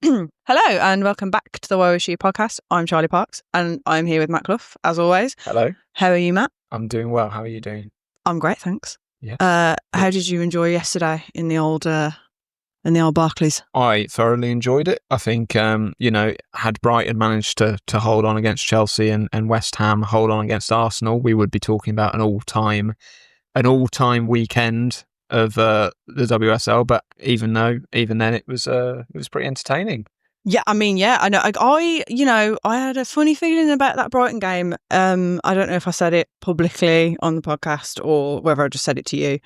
Hello and welcome back to the Woe Is She podcast. I'm Charlie Parks and I'm here with Matt Clough, as always. Hello. How are you, Matt? I'm doing well. How are you doing? I'm great, thanks. Yeah. How did you enjoy yesterday in the old Barclays? I thoroughly enjoyed it. I think, had Brighton managed to hold on against Chelsea and West Ham hold on against Arsenal, we would be talking about an all-time weekend of the WSL. But even then, it was pretty entertaining. Yeah, I know. I had a funny feeling about that Brighton game. I don't know if I said it publicly on the podcast or whether I just said it to you.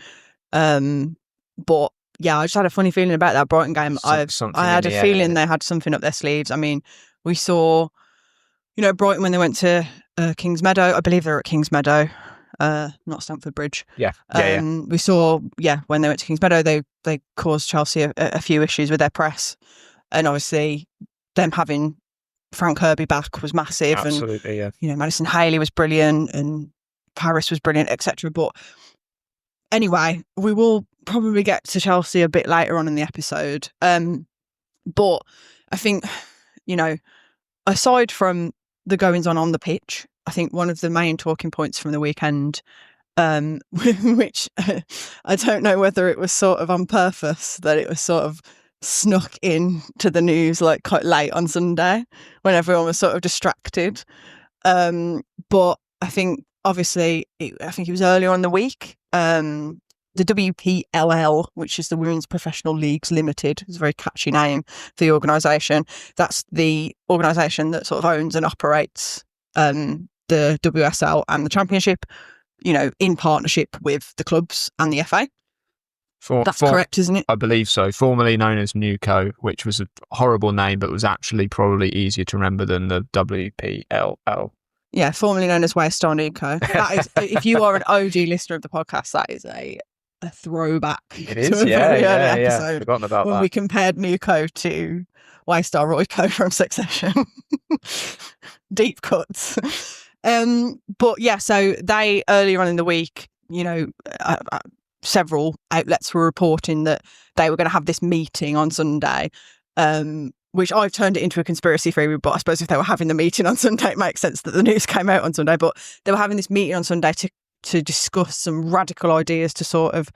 But yeah, I just had a funny feeling about that Brighton game. I had a feeling they had something up their sleeves. I mean, we saw, Brighton when they went to Kings Meadow. I believe they're at Kings Meadow, not Stamford Bridge. Yeah. We saw, when they went to Kings Meadow, they caused Chelsea a few issues with their press. And obviously, them having Frank Kirby back was massive. Absolutely, and, Madison Haley was brilliant and Paris was brilliant, etc. But anyway, we will probably get to Chelsea a bit later on in the episode. But I think, aside from the goings on the pitch, I think one of the main talking points from the weekend, which I don't know whether it was sort of on purpose, that it was sort of snuck in to the news like quite late on Sunday when everyone was sort of distracted. But I think obviously it was earlier on in the week. The WPLL, which is the Women's Professional Leagues Limited, is a very catchy name for the organisation. That's the organisation that sort of owns and operates the WSL and the Championship, in partnership with the clubs and the FA. That's correct, isn't it? I believe so. Formerly known as Newco, which was a horrible name, but was actually probably easier to remember than the WPLL. Yeah, formerly known as Waystar Newco. That is, if you are an OG listener of the podcast, that is a throwback. It is, to a very early yeah. episode Forgotten about when that. we compared Newco to Waystar Royco from Succession. Deep cuts. But yeah, so they earlier on in the week, several outlets were reporting that they were going to have this meeting on Sunday, which I've turned it into a conspiracy theory. But I suppose if they were having the meeting on Sunday, it makes sense that the news came out on Sunday. But they were having this meeting on Sunday to discuss some radical ideas to sort of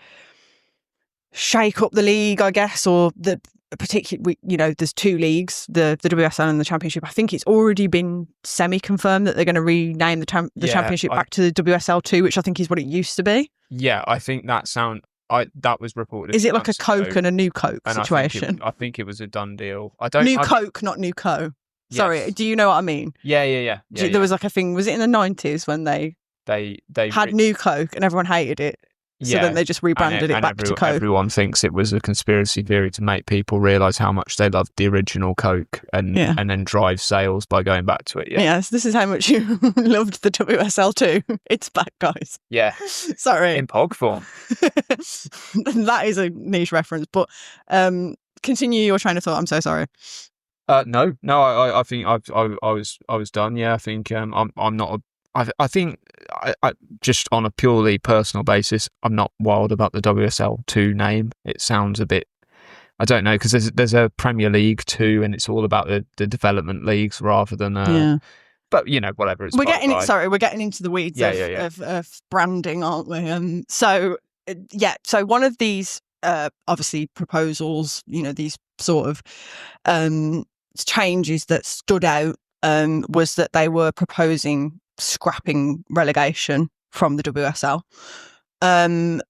shake up the league, I guess, or the particular, there's two leagues, the WSL and the Championship. I think it's already been semi-confirmed that they're going to rename the Championship back to the WSL2, which I think is what it used to be. Yeah, I think that was reported. Is it like a Coke and a new Coke situation? I think it was a done deal. Coke, not new Co. Yes. Sorry, do you know what I mean? Yeah. There was like a thing, was it in the 90s when they had new Coke and everyone hated it? So then they just rebranded it back to Coke. Everyone thinks it was a conspiracy theory to make people realise how much they loved the original Coke and then drive sales by going back to it. Yeah. Yes, this is how much you loved the WSL too. It's back, guys. Yeah. Sorry. In POG form. That is a niche reference, but continue your train of thought. I'm so sorry. No. I think I was done. Yeah, I think I'm not. I think I just on a purely personal basis, I'm not wild about the WSL2 name. It sounds a bit, I don't know, because there's a Premier League 2 and it's all about the development leagues rather than but whatever. We're getting into the weeds of branding, aren't we? So one of these obviously proposals, these sort of changes that stood out was that they were proposing scrapping relegation from the WSL. And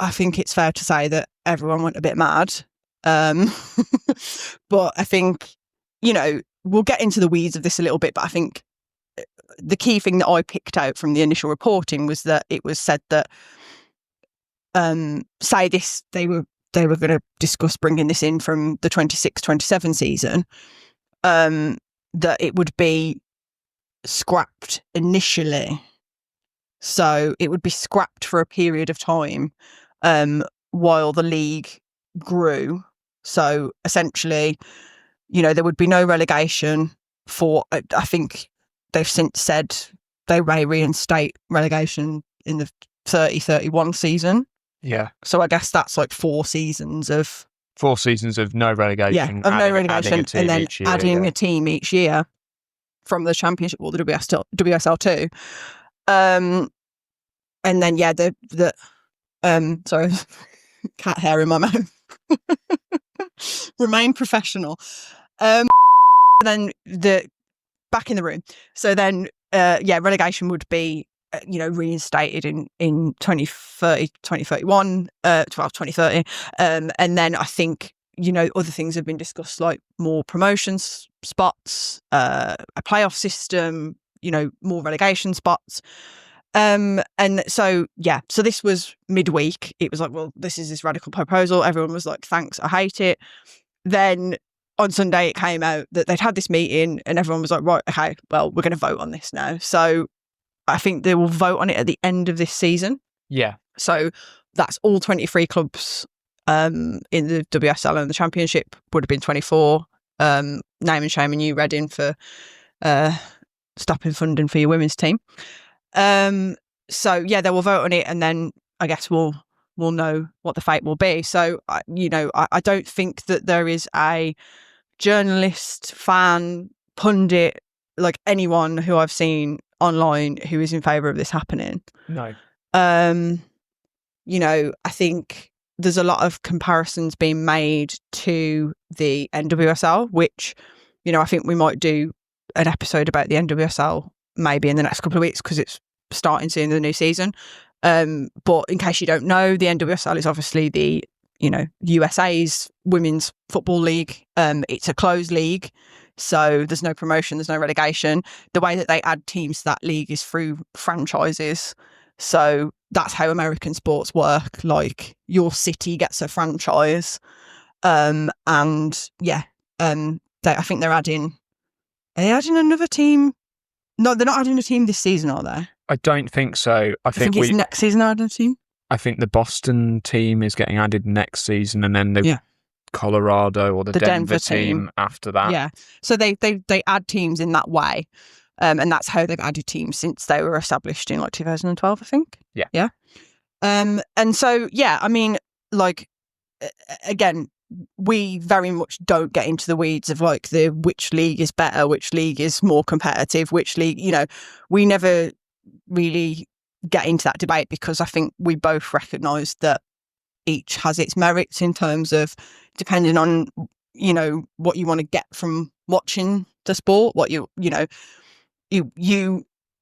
I think it's fair to say that everyone went a bit mad. But I think, we'll get into the weeds of this a little bit, but I think the key thing that I picked out from the initial reporting was that it was said that they were going to discuss bringing this in from the 26-27 season, that it would be scrapped initially. So it would be scrapped for a period of time while the league grew. So essentially, there would be no relegation for, I think they've since said they may reinstate relegation in the 30-31 season. Yeah. So I guess that's like 4 seasons of 4 seasons of no relegation. Of no relegation, and then adding a team each year from the Championship or the WSL 2. And then sorry, cat hair in my mouth. Remain professional. Then back in the room. So then, relegation would be, reinstated in 2030, 2031, 2030. And then I think, other things have been discussed, like more promotions spots, a playoff system, more relegation spots. And so this was midweek. It was like, well, this is this radical proposal. Everyone was like, thanks, I hate it. Then on Sunday, it came out that they'd had this meeting and everyone was like, right, okay, well, we're going to vote on this now. So I think they will vote on it at the end of this season. Yeah. So that's all 23 clubs in the WSL, and the Championship would have been 24. Name and shame on you, Reading, for stopping funding for your women's team. So they will vote on it, and then I guess we'll know what the fate will be. So I don't think that there is a journalist, fan, pundit, like anyone who I've seen online who is in favour of this happening. No. I think there's a lot of comparisons being made to the NWSL, which, I think we might do an episode about the NWSL maybe in the next couple of weeks because it's starting soon, the new season. But in case you don't know, the NWSL is obviously the, USA's women's football league. It's a closed league, so there's no promotion, there's no relegation. The way that they add teams to that league is through franchises. So that's how American sports work. Like, your city gets a franchise. I think they're adding... Are they adding another team? No, they're not adding a team this season, are they? I don't think so. I think it's next season they're adding a team. I think the Boston team is getting added next season, and then the Colorado or the Denver team after that. Yeah. So they add teams in that way. And that's how they've added teams since they were established in 2012, I think. Yeah. Yeah. And so, I mean, again, we very much don't get into the weeds of which league is better, which league is more competitive, which league, we never really get into that debate because I think we both recognise that each has its merits in terms of depending on, what you want to get from watching the sport, what you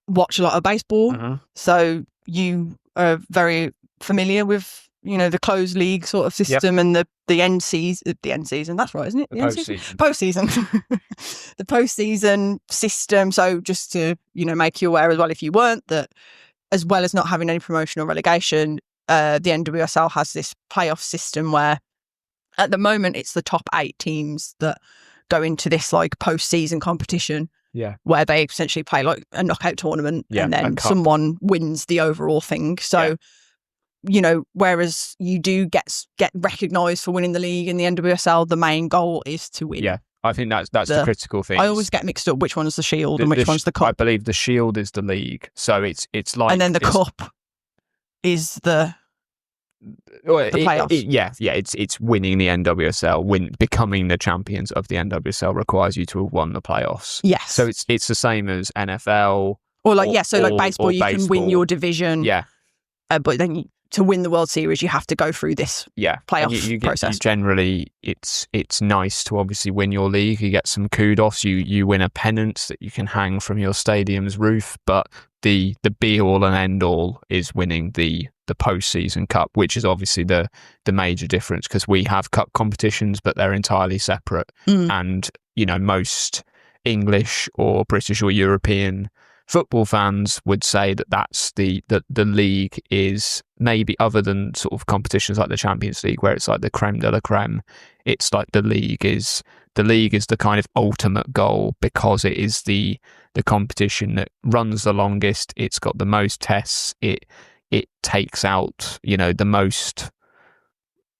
watch a lot of baseball, so you are very familiar with the closed league sort of system and the end season. That's right, isn't it? The post-season. The post-season system. So just to make you aware as well, if you weren't, that as well as not having any promotion or relegation, the NWSL has this playoff system where at the moment it's the top 8 teams that go into this post-season competition. Yeah. Where they essentially play a knockout tournament and then someone wins the overall thing. So, whereas you do get recognised for winning the league in the NWSL, the main goal is to win. Yeah, I think that's the critical thing. I always get mixed up which one's the Shield and which one's the Cup. I believe the Shield is the league. So it's like... And then the Cup is the playoffs. It's winning the NWSL, becoming the champions of the NWSL requires you to have won the playoffs. Yes. So it's the same as NFL. Or baseball, you can win your division. Yeah. But then to win the World Series, you have to go through this playoff process. Generally, it's nice to obviously win your league. You get some kudos. You win a pennant that you can hang from your stadium's roof. But the be all and end all is winning the postseason cup, which is obviously the major difference because we have cup competitions, but they're entirely separate. And most English or British or European football fans would say that's the league is maybe, other than sort of competitions like the Champions League where it's like the creme de la creme, it's like the league is the kind of ultimate goal because it is the competition that runs the longest. It's got the most tests. It takes out the most,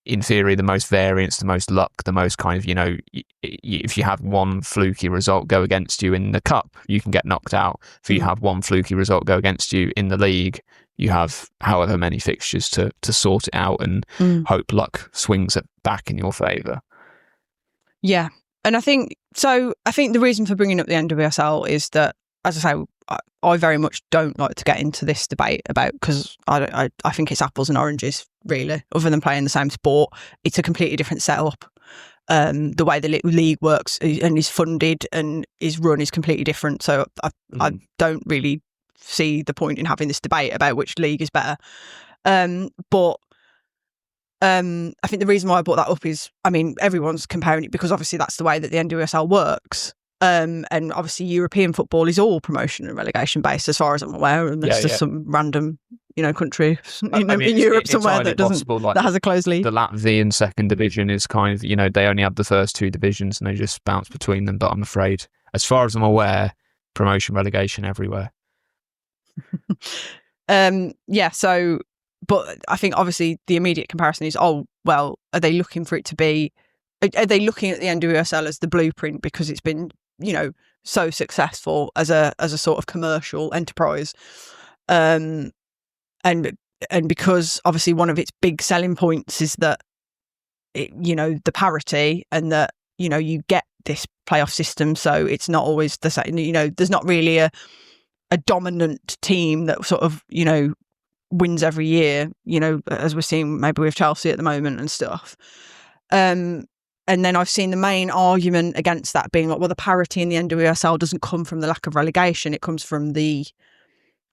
in theory, the most variance, the most luck, the most kind of, if you have one fluky result go against you in the cup, you can get knocked out. If you have one fluky result go against you in the league, you have however many fixtures to sort it out and hope luck swings it back in your favour. Yeah. And I think the reason for bringing up the NWSL is that, as I say, I very much don't like to get into this debate about, because I think it's apples and oranges, really. Other than playing the same sport, it's a completely different setup. The way the league works and is funded and is run is completely different. So I don't really see the point in having this debate about which league is better. But I think the reason why I brought that up is, I mean, everyone's comparing it because obviously that's the way that the NWSL works. And obviously European football is all promotion and relegation based, as far as I'm aware, unless there's some random, country in Europe somewhere that doesn't, like, that has a closed league. The Latvian second division is kind of, they only have the first two divisions and they just bounce between them. But I'm afraid, as far as I'm aware, promotion relegation everywhere. But I think obviously the immediate comparison is, are they looking for it to be? Are they looking at the NWSL as the blueprint because it's been, so successful as a sort of commercial enterprise, and because obviously one of its big selling points is that the parity, and that you get this playoff system, so it's not always the same. There's not really a dominant team that sort of wins every year, as we're seeing maybe with Chelsea at the moment and stuff. And then I've seen the main argument against that being like, well, the parity in the NWSL doesn't come from the lack of relegation; it comes from the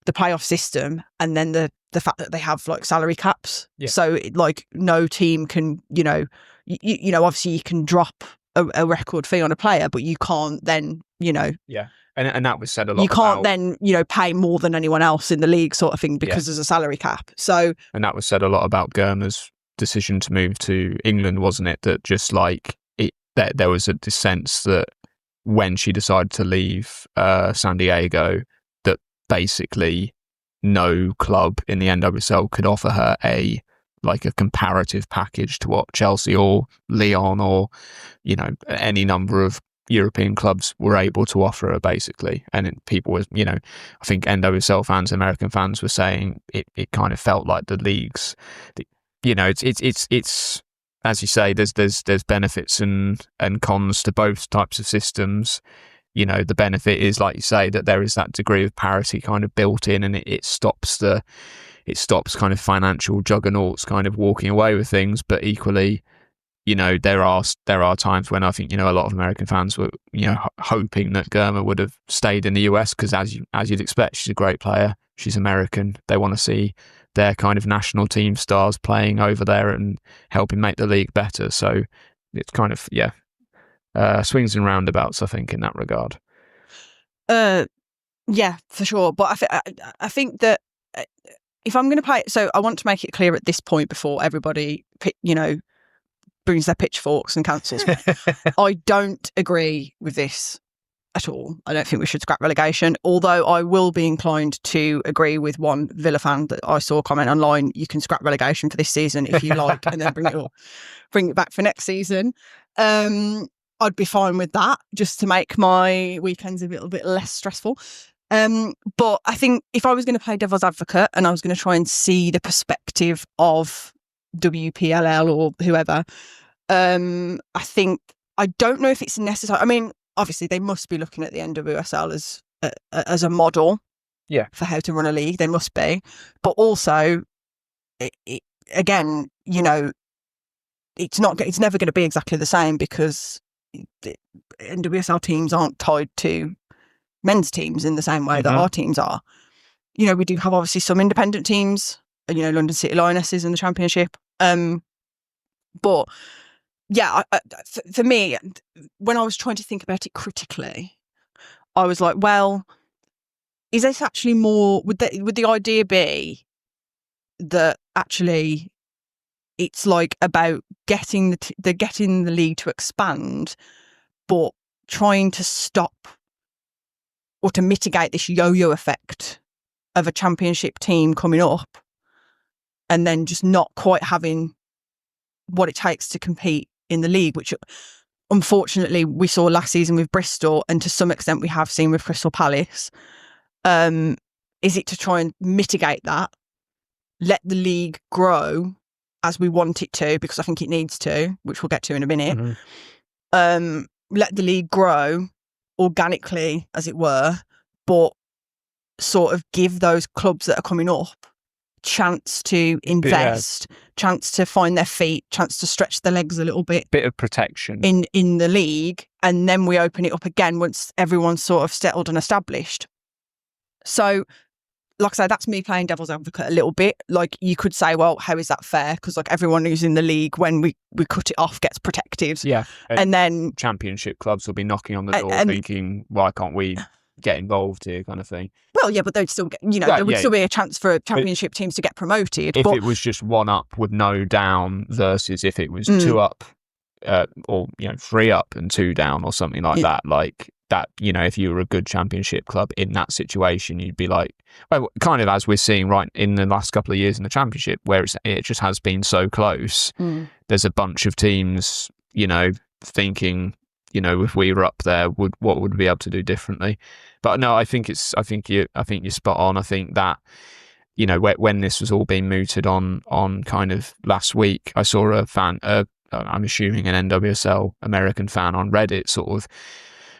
playoff system, and then the fact that they have like salary caps. Yeah. So like no team can, obviously you can drop a record fee on a player, but you can't then, Yeah. And that was said a lot. You can't then, pay more than anyone else in the league, sort of thing, because there's a salary cap. So, and that was said a lot about Germa's decision to move to England, wasn't it? That just like that there was a sense that when she decided to leave San Diego, that basically no club in the NWSL could offer her a comparative package to what Chelsea or Lyon or any number of European clubs were able to offer her, basically. And people was, I think NWSL fans, American fans were saying it kind of felt like the leagues, it's as you say, there's benefits and cons to both types of systems. The benefit is, like you say, that there is that degree of parity kind of built in, and it stops kind of financial juggernauts kind of walking away with things. But equally, there are times when I think, a lot of American fans were, hoping that Germa would have stayed in the US, because as you'd expect, she's a great player. She's American. They want to see their kind of national team stars playing over there and helping make the league better. So it's kind of, swings and roundabouts, I think, in that regard. Yeah, for sure. But I think that if I'm going to play, so I want to make it clear at this point before everybody, brings their pitchforks and cancels me. I don't agree with this at all. I don't think we should scrap relegation, although I will be inclined to agree with one Villa fan that I saw comment online: you can scrap relegation for this season if you like, and then bring it back for next season. I'd be fine with that, just to make my weekends a little bit less stressful. But I think if I was going to play devil's advocate and I was going to try and see the perspective of WPLL or whoever, I don't know if it's necessary. I mean, obviously they must be looking at the NWSL as a model, for how to run a league. They must be, but also, again, it's never going to be exactly the same, because the NWSL teams aren't tied to men's teams in the same way that our teams are. We do have obviously some independent teams, London City Lionesses in the Championship. But yeah, for me, when I was trying to think about it critically, I was like, well, is this actually more? Would the idea be that actually it's like about getting the league to expand, but trying to stop or to mitigate this yo-yo effect of a championship team coming up and then just not quite having what it takes to compete in the league, which unfortunately we saw last season with Bristol, and to some extent we have seen with Crystal Palace. Is it to try and mitigate that let the league grow as we want it to, because I think it needs to, which we'll get to in a minute. Let the league grow organically, as it were, but sort of give those clubs that are coming up chance to invest, chance to find their feet, chance to stretch their legs a little bit of protection in the league, and then we open it up again once everyone's sort of settled and established. So, like I say, that's me playing devil's advocate a little bit. Like, you could say, well, how is that fair? Because like everyone who's in the league, when we cut it off, gets protected. Yeah, and then championship clubs will be knocking on the door thinking, why can't we get involved here, kind of thing. Well, yeah, but they'd still get, there would still be a chance for championship teams to get promoted. If it was just 1 up with no down versus if it was 2 up, or 3 up and 2 down or something like that, like that, if you were a good championship club in that situation, you'd be like, well, kind of as we're seeing right in the last couple of years in the championship, where it just has been so close. There's a bunch of teams, thinking, if we were up there, what would we be able to do differently? But no, I think you're spot on. I think that, when this was all being mooted on kind of last week, I saw a fan, I'm assuming an NWSL American fan on Reddit, sort of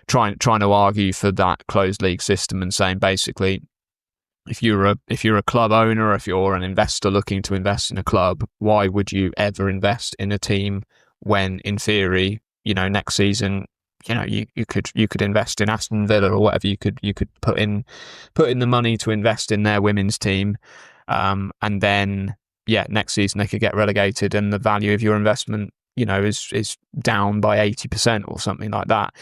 trying to argue for that closed league system and saying basically, if you're a club owner, or if you're an investor looking to invest in a club, why would you ever invest in a team when, in theory, next season, you could invest in Aston Villa or whatever. You could put in the money to invest in their women's team, and then next season they could get relegated, and the value of your investment, is down by 80% or something like that.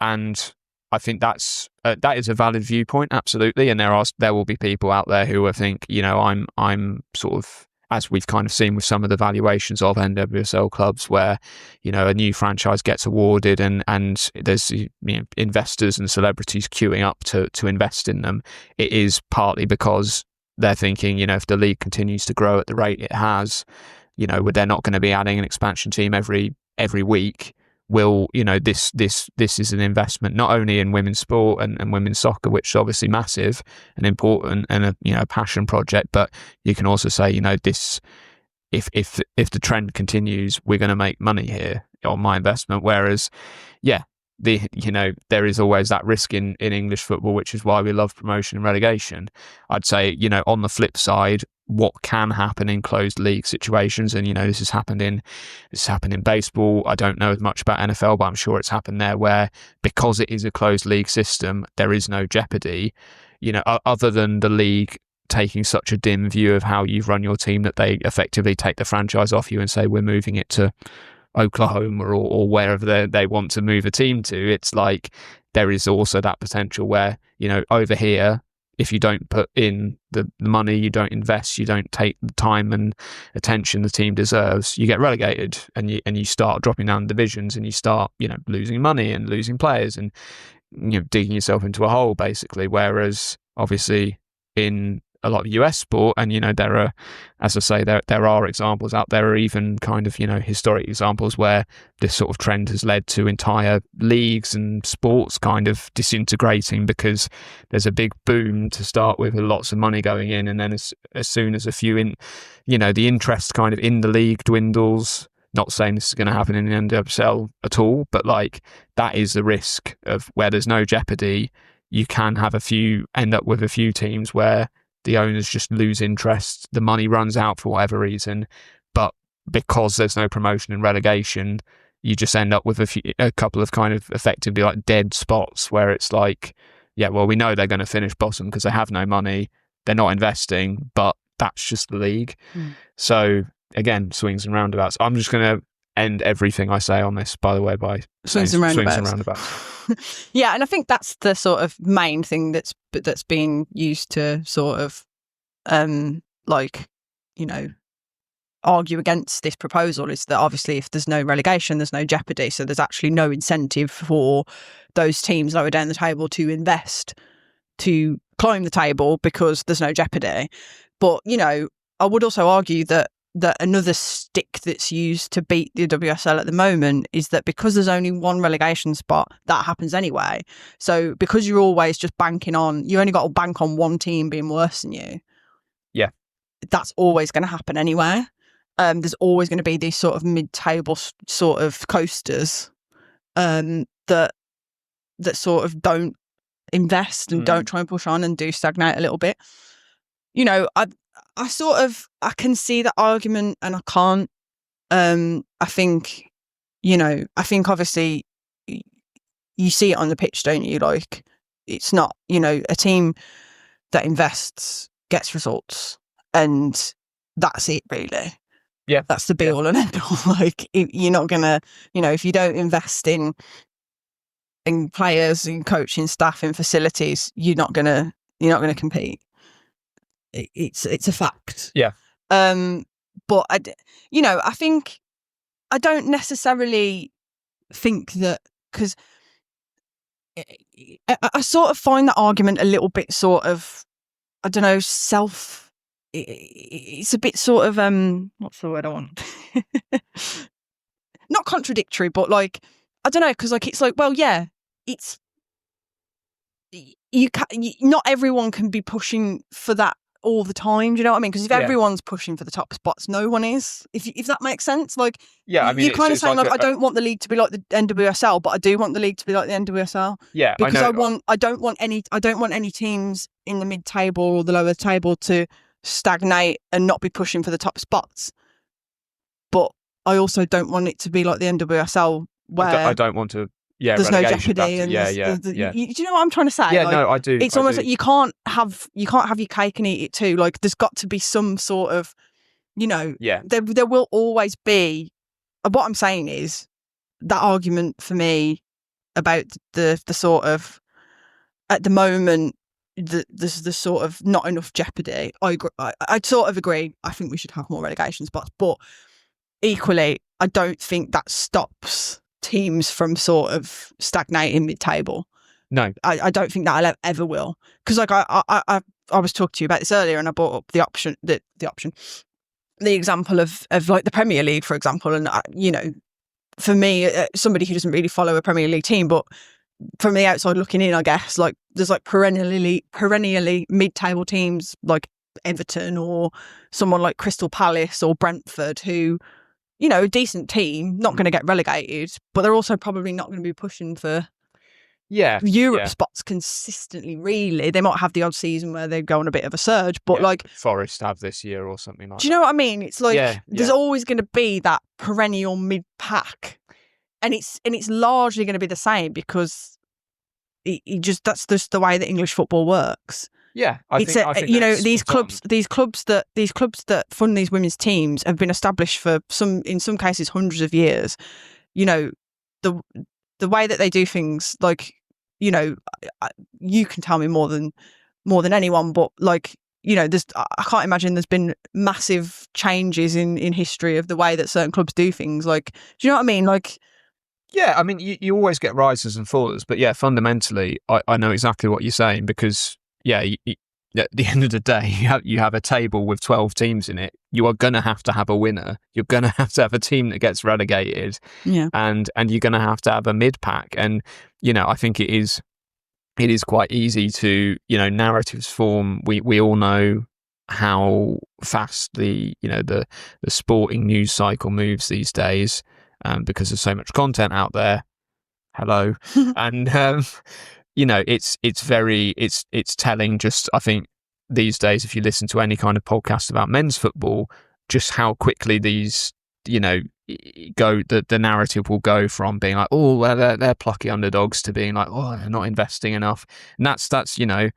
And I think that is a valid viewpoint, absolutely. And there will be people out there who will think, I'm sort of, as we've kind of seen with some of the valuations of NWSL clubs, where, a new franchise gets awarded and there's investors and celebrities queuing up to invest in them. It is partly because they're thinking, if the league continues to grow at the rate it has, they're not going to be adding an expansion team every week. Will, this is an investment not only in women's sport and women's soccer, which is obviously massive and important and a passion project, but you can also say, this, if the trend continues, we're going to make money here on my investment. Whereas, there is always that risk in English football, which is why we love promotion and relegation. I'd say, on the flip side, what can happen in closed league situations, and this has happened in baseball. I don't know as much about NFL, but I'm sure it's happened there, where because it is a closed league system, there is no jeopardy, other than the league taking such a dim view of how you've run your team that they effectively take the franchise off you and say, we're moving it to Oklahoma or wherever they want to move a team to. It's like there is also that potential where, over here, if you don't put in the money, you don't invest, you don't take the time and attention the team deserves, you get relegated and you start dropping down divisions, and you start, losing money and losing players and, digging yourself into a hole, basically. Whereas obviously in a lot of US sport, and there are, as I say, there are examples out there, or even kind of historic examples where this sort of trend has led to entire leagues and sports kind of disintegrating because there's a big boom to start with lots of money going in, and then as soon as a few the interest kind of in the league dwindles. Not saying this is going to happen in the NWSL at all, but like that is the risk of where there's no jeopardy. You can end up with a few teams where the owners just lose interest, the money runs out for whatever reason, but because there's no promotion and relegation, you just end up with a couple of kind of effectively like dead spots where it's like, we know they're going to finish bottom because they have no money, they're not investing, but that's just the league. So again, swings and roundabouts. I'm just going to end everything I say on this, by the way, by swings and roundabouts. Yeah, and I think that's the sort of main thing that's being used to sort of argue against this proposal, is that obviously if there's no relegation, there's no jeopardy, so there's actually no incentive for those teams lower down the table to invest to climb the table because there's no jeopardy. But I would also argue that another stick that's used to beat the WSL at the moment is that because there's only one relegation spot, that happens anyway. So because you're always just you only got to bank on one team being worse than you. Yeah. that's always going to happen anyway. There's always going to be these sort of mid-table sort of coasters that sort of don't invest and don't try and push on and do stagnate a little bit. You know, I can see the argument and I can't. I think obviously you see it on the pitch, don't you? Like, it's not, a team that invests gets results, and that's it, really. Yeah, that's the be all and end all. Like, you're not gonna, if you don't invest in players, in coaching staff, in facilities, you're not gonna compete. It's a fact. Yeah. But I think I don't necessarily think that, because I sort of find that argument a little bit sort of, I don't know, it's a bit sort of, what's the word I want? Not contradictory, but like, I don't know, because like, it's like, well, yeah, it's, not everyone can be pushing for that all the time. Do you know what I mean? Because if everyone's pushing for the top spots, no one is. If that makes sense, like, yeah, I mean, you're kind of saying like I don't want the league to be like the NWSL, but I do want the league to be like the NWSL. Yeah, because I don't want any teams in the mid-table or the lower table to stagnate and not be pushing for the top spots. But I also don't want it to be like the NWSL where I don't want to. Yeah, there's no jeopardy. And yeah. Do you know what I'm trying to say? Yeah, like, no, I do. It's almost like you can't have your cake and eat it too. Like, there's got to be some sort of, there will always be. What I'm saying is that argument for me about the sort of, at the moment, there's the sort of not enough jeopardy. I sort of agree. I think we should have more relegation spots, but equally, I don't think that stops teams from sort of stagnating mid-table. No, I don't think that ever will. Because like I was talking to you about this earlier, and I brought up the example of like the Premier League, for example. And for me, somebody who doesn't really follow a Premier League team, but from the outside looking in, I guess, like, there's like perennially mid-table teams like Everton or someone like Crystal Palace or Brentford who, a decent team, not going to get relegated, but they're also probably not going to be pushing for Europe spots consistently, really. They might have the odd season where they go on a bit of a surge, but like Forest have this year or something like that. Do you know what I mean? It's like there's always going to be that perennial mid-pack, and it's largely going to be the same because that's just the way that English football works. Yeah, I think these clubs that fund these women's teams have been established for in some cases hundreds of years. The way that they do things, like, you can tell me more than anyone, but like, I can't imagine there's been massive changes in history of the way that certain clubs do things. Like, do you know what I mean? Like, yeah, I mean, you always get rises and fallers, but yeah, fundamentally, I know exactly what you're saying because. Yeah, at the end of the day, you have a table with 12 teams in it. You are going to have a winner. You're going to have a team that gets relegated. Yeah. And you're going to have a mid-pack. And, I think it is quite easy to, narratives form. We all know how fast the sporting news cycle moves these days because there's so much content out there. Hello. And, it's telling, just, I think these days, if you listen to any kind of podcast about men's football, just how quickly these, go, the narrative will go from being like, oh, well, they're plucky underdogs to being like, oh, they're not investing enough. And that's the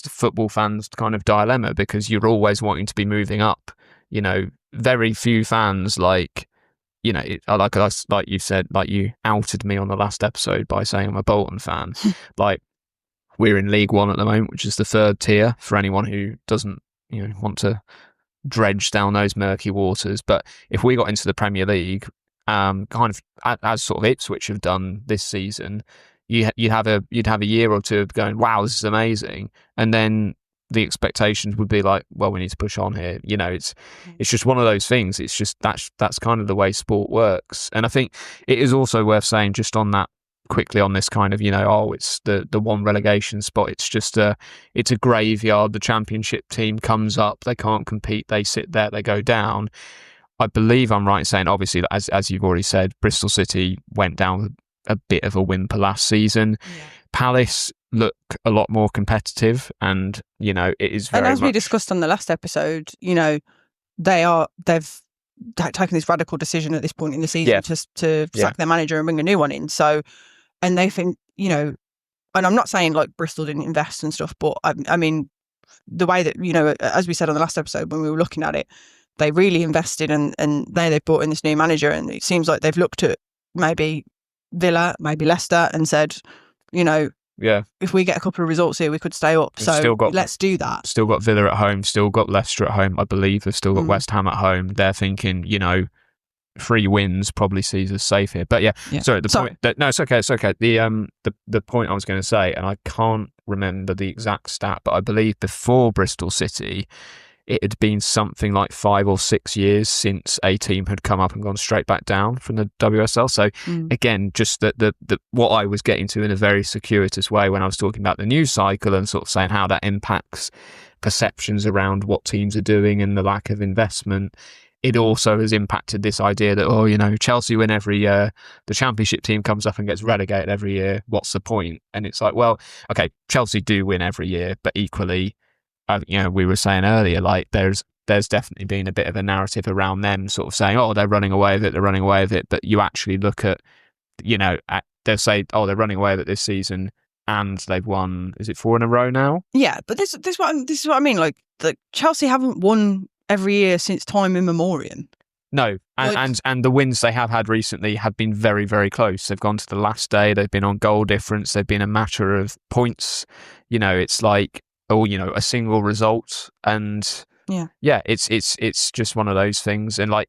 football fans' kind of dilemma, because you're always wanting to be moving up. Very few fans like you said, like you outed me on the last episode by saying I'm a Bolton fan. Like, we're in League One at the moment, which is the third tier for anyone who doesn't, want to dredge down those murky waters. But if we got into the Premier League, kind of as sort of Ipswich have done this season, you'd have a year or two of going, wow, this is amazing, and then the expectations would be like, well, we need to push on here. It's just one of those things. It's just that's kind of the way sport works. And I think it is also worth saying, just on that quickly on this kind of, it's the one relegation spot. It's just it's a graveyard. The Championship team comes up, they can't compete, they sit there, they go down. I believe I'm right in saying, obviously, as you've already said, Bristol City went down with a bit of a whimper last season. Yeah. Palace look a lot more competitive, and it is very. And as we discussed on the last episode, they've taken this radical decision at this point in the season to sack their manager and bring a new one in. So, and they think, and I'm not saying like Bristol didn't invest and stuff, but I mean, the way that as we said on the last episode when we were looking at it, they really invested, and they've brought in this new manager, and it seems like they've looked at maybe Villa, maybe Leicester, and said, if we get a couple of results here, we could stay up. Let's do that. Still got Villa at home, still got Leicester at home. I believe they've still got West Ham at home. They're thinking, 3 wins probably sees us safe here. But sorry, point. No, it's okay. It's okay. The point I was going to say, and I can't remember the exact stat, but I believe before Bristol City, it had been something like 5 or 6 years since a team had come up and gone straight back down from the WSL. So again, just the what I was getting to in a very circuitous way when I was talking about the news cycle and sort of saying how that impacts perceptions around what teams are doing and the lack of investment. It also has impacted this idea that, Chelsea win every year, the Championship team comes up and gets relegated every year. What's the point? And it's like, well, okay, Chelsea do win every year, but equally, we were saying earlier, like there's definitely been a bit of a narrative around them sort of saying, they're running away with it. But you actually look at, they'll say, they're running away with it this season, and they've won, is it 4 in a row now? Yeah, but this is what I mean. Like, the Chelsea haven't won every year since time immemorial. No, and the wins they have had recently have been very, very close. They've gone to the last day. They've been on goal difference. They've been a matter of points. It's like, a single result, and it's just one of those things. And like,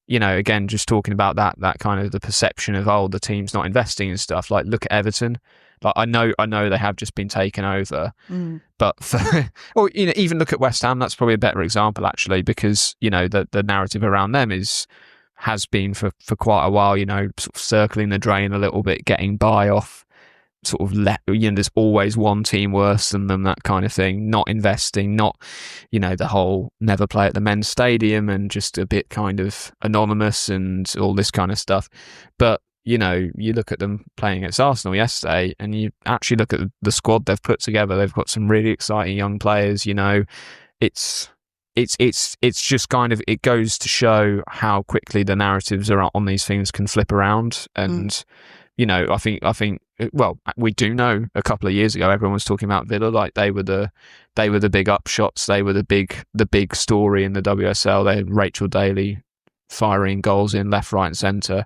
again, just talking about that kind of the perception of the team's not investing in stuff. Like, look at Everton. Like, I know they have just been taken over, but even look at West Ham. That's probably a better example actually, because the narrative around them has been for quite a while. Sort of circling the drain a little bit, getting by off. Sort of there's always one team worse than them, that kind of thing, not investing, not the whole never play at the men's stadium and just a bit kind of anonymous and all this kind of stuff. But you look at them playing against Arsenal yesterday, and you actually look at the squad they've put together. They've got some really exciting young players. It's just kind of, it goes to show how quickly the narratives are on these things can flip around. And I think well, we do know a couple of years ago everyone was talking about Villa like they were the big upshots, they were the big story in the WSL. They had Rachel Daly firing goals in left, right, and centre.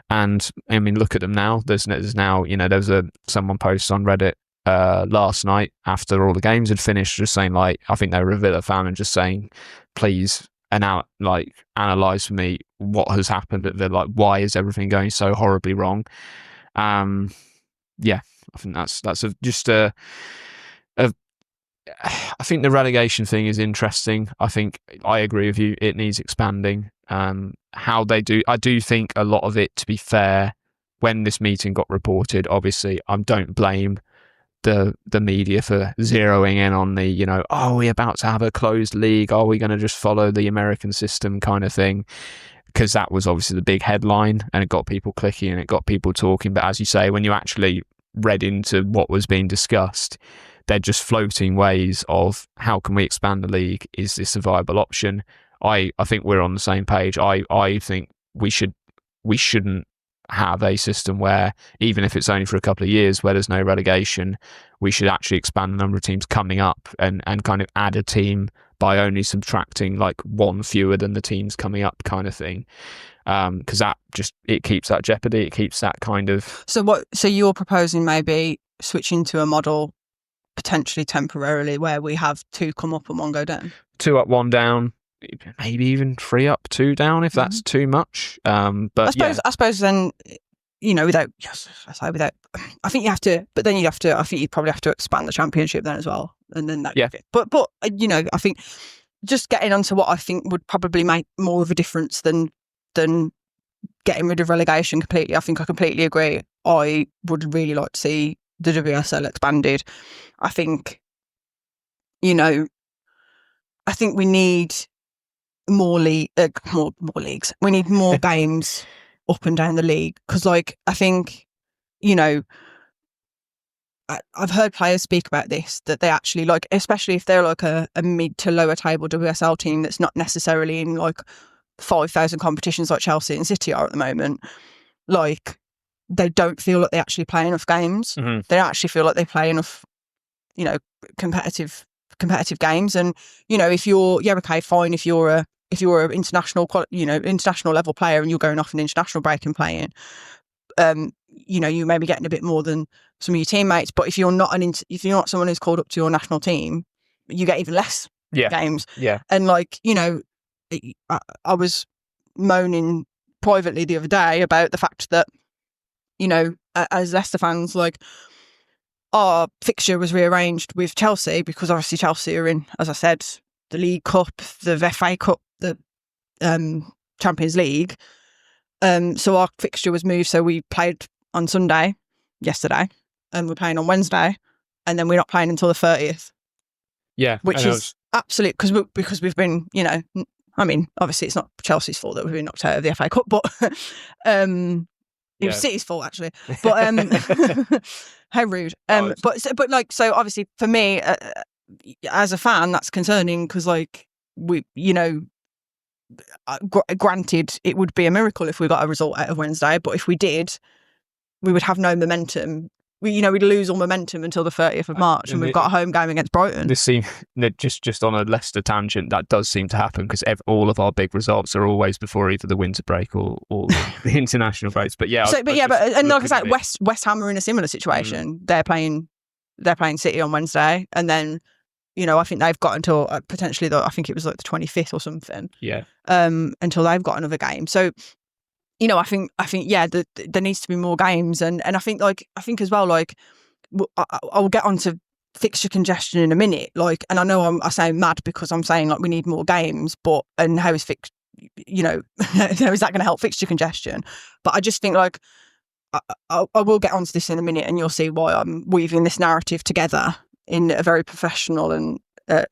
And I mean, look at them now. There's now, there was someone posted on Reddit last night after all the games had finished, just saying, like, I think they were a Villa fan, and just saying, please analyse for me what has happened at Villa. Like, why is everything going so horribly wrong? I think that's I think the relegation thing is interesting. I think I agree with you. It needs expanding. How they do, I do think a lot of it, to be fair, when this meeting got reported, obviously I don't blame the media for zeroing in on the, are we about to have a closed league? Are we going to just follow the American system kind of thing? Because that was obviously the big headline, and it got people clicking and it got people talking. But as you say, when you actually read into what was being discussed, they're just floating ways of how can we expand the league? Is this a viable option? I think we're on the same page. I think we shouldn't have a system where, even if it's only for a couple of years, where there's no relegation, we should actually expand the number of teams coming up and kind of add a team by only subtracting like one fewer than the teams coming up kind of thing. Because that just, it keeps that jeopardy. It keeps that kind of... So you're proposing maybe switching to a model potentially temporarily where we have 2 come up and 1 go down? 2 up, 1 down. Maybe even 3 up, 2 down if that's too much. But I suppose then, I think you have to, but then I think you probably have to expand the Championship then as well. And then but I think just getting onto what I think would probably make more of a difference than getting rid of relegation completely. I think I completely agree. I would really like to see the WSL expanded. I think, I think we need more leagues. We need more games up and down the league because, I think, I've heard players speak about this, that they actually especially if they're a mid to lower table WSL team that's not necessarily in 5,000 competitions like Chelsea and City are at the moment. They don't feel like they actually play enough games. Mm-hmm. They don't actually feel like they play enough, competitive games. And if you're okay, fine. If you're an international level player and you're going off an international break and playing, you may be getting a bit more than some of your teammates. But if you're not someone who's called up to your national team, you get even less games. Yeah. And I was moaning privately the other day about the fact that, as Leicester fans, our fixture was rearranged with Chelsea because obviously Chelsea are in, as I said, the League Cup, the FA Cup, the Champions League. So our fixture was moved. So we played on Sunday, yesterday, and we're playing on Wednesday, and then we're not playing until the 30th. Yeah, which is absolute because we've been, obviously it's not Chelsea's fault that we've been knocked out of the FA Cup, but it was City's fault actually. But how rude. So obviously for me, as a fan, that's concerning because granted, it would be a miracle if we got a result out of Wednesday, but if we did, we would have no momentum. We'd lose all momentum until the 30th of March, and we've got a home game against Brighton. This seems just on a Leicester tangent. That does seem to happen because all of our big results are always before either the winter break or the international breaks. But yeah, like I said, West Ham are in a similar situation. They're playing City on Wednesday, and then I think they've got until potentially I think it was the 25th or something. Yeah. Until they've got another game. So. I think there needs to be more games, and I think as well, I'll get onto fixture congestion in a minute. And I know I say mad because I'm saying we need more games, and how is how is that going to help fixture congestion? But I just think I will get onto this in a minute, and you'll see why I'm weaving this narrative together in a very professional and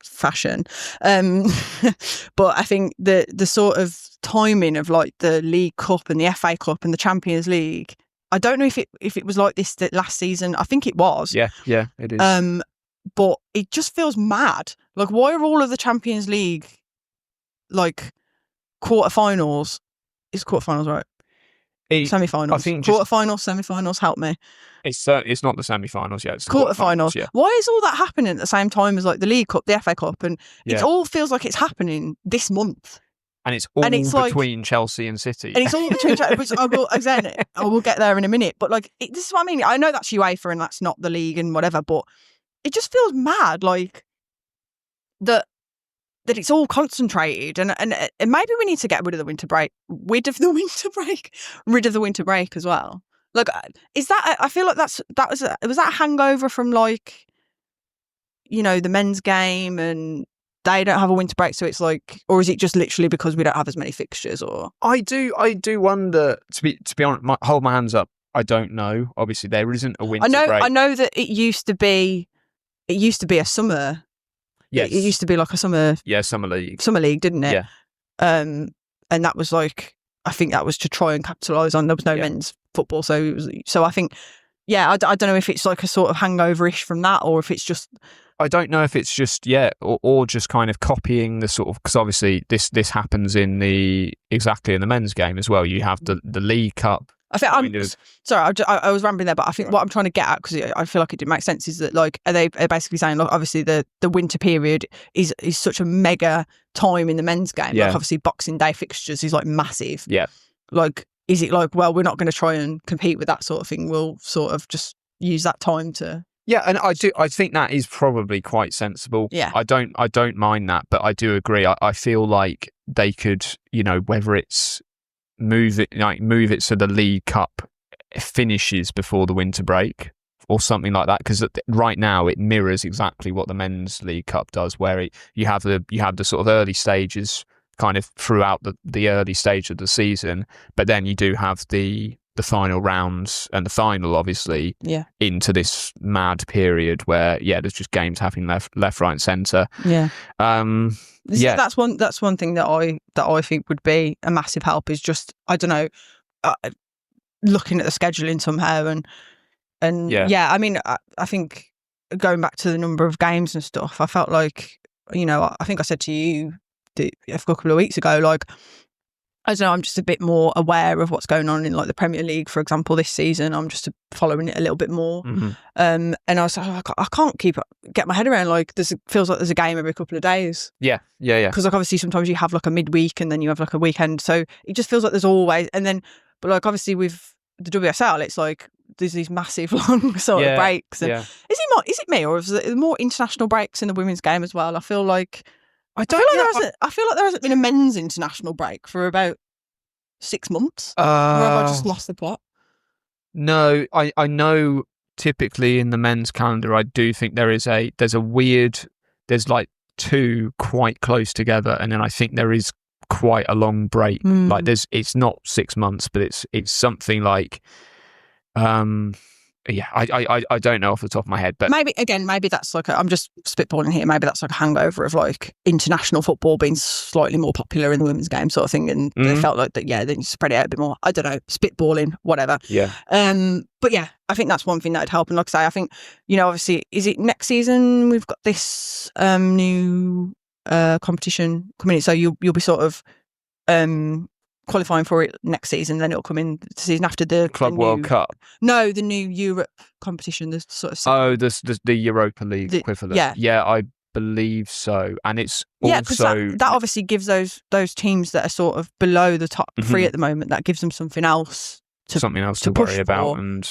fashion. But I think the sort of timing of the League Cup and the FA Cup and the Champions League, I don't know if it was like this last season. I think it was. Yeah, it is. But it just feels mad. Why are all of the Champions League quarterfinals? Is quarterfinals right? Semi-finals. I think quarterfinals, semi-finals. Help me. It's not the semi-finals yet. It's quarterfinals. Yeah. Why is all that happening at the same time as the League Cup, the FA Cup, and it all feels like it's happening this month? And it's all between Chelsea and City. And it's all between Chelsea, which I will get there in a minute. But this is what I mean. I know that's UEFA and that's not the league and whatever, but it just feels mad that it's all concentrated, and maybe we need to get rid of the winter break as well. Is that? I feel like was that a hangover from the men's game, and they don't have a winter break, so it's or is it just literally because we don't have as many fixtures? Or I do wonder. To be honest, hold my hands up. I don't know. Obviously, there isn't a winter break. I know that it used to be a summer. Yes. It used to be a summer. Yeah, summer league. Summer league, didn't it? Yeah. And that was I think that was to try and capitalise on there was no men's football, so I think I don't know if it's a sort of hangover-ish from that, or if it's just. I don't know if it's just or just kind of copying the sort of, because obviously this happens in the men's game as well. You have the League Cup. I think sorry, I was rambling there, but I think what I'm trying to get at, because I feel like it didn't make sense, is that are they basically saying obviously the winter period is such a mega time in the men's game. Yeah. Obviously Boxing Day fixtures is massive. Yeah. Is it well, we're not going to try and compete with that sort of thing. We'll sort of just use that time to. Yeah, and I think that is probably quite sensible. Yeah. I don't mind that, but I do agree. I feel like they could, whether it's move it so the League Cup finishes before the winter break or something like that, because right now it mirrors exactly what the men's League Cup does, where you have the sort of early stages kind of throughout the early stage of the season, but then you do have the final rounds and the final, obviously, into this mad period where there's just games happening left, right, and centre. That's one thing that I think would be a massive help is just, I don't know, looking at the scheduling somehow and I mean, I think going back to the number of games and stuff, I felt like, I think I said to you a couple of weeks ago, like, I don't know, I'm just a bit more aware of what's going on in like the Premier League, for example, this season. I'm just following it a little bit more. And I was like, I can't get my head around, like, feels like there's a game every couple of days. Yeah. Because like obviously sometimes you have like a midweek and then you have like a weekend. So it just feels like there's always, but like obviously with the WSL, it's like there's these massive long sort of breaks. And is it me, or is there more international breaks in the women's game as well? I feel like there hasn't been a men's international break for about 6 months. Or have I just lost the plot? No, I know typically in the men's calendar, I do think there's like 2 quite close together, and then I think there is quite a long break. Like it's not 6 months, but it's something like I don't know off the top of my head, but maybe that's like I'm just spitballing here. Maybe that's like a hangover of like international football being slightly more popular in the women's game, sort of thing, and they felt like that. Then you spread it out a bit more. I don't know, spitballing, whatever. But I think that's one thing that'd help. And like I say, I think obviously, is it next season we've got this new competition coming in, so you'll be sort of qualifying for it next season, then it'll come in the season after the Club World Cup. No, the new Europe competition, the sort of the Europa League equivalent. I believe so, and it's also that obviously gives those teams that are sort of below the top 3 at the moment, that gives them something else to worry about, for. And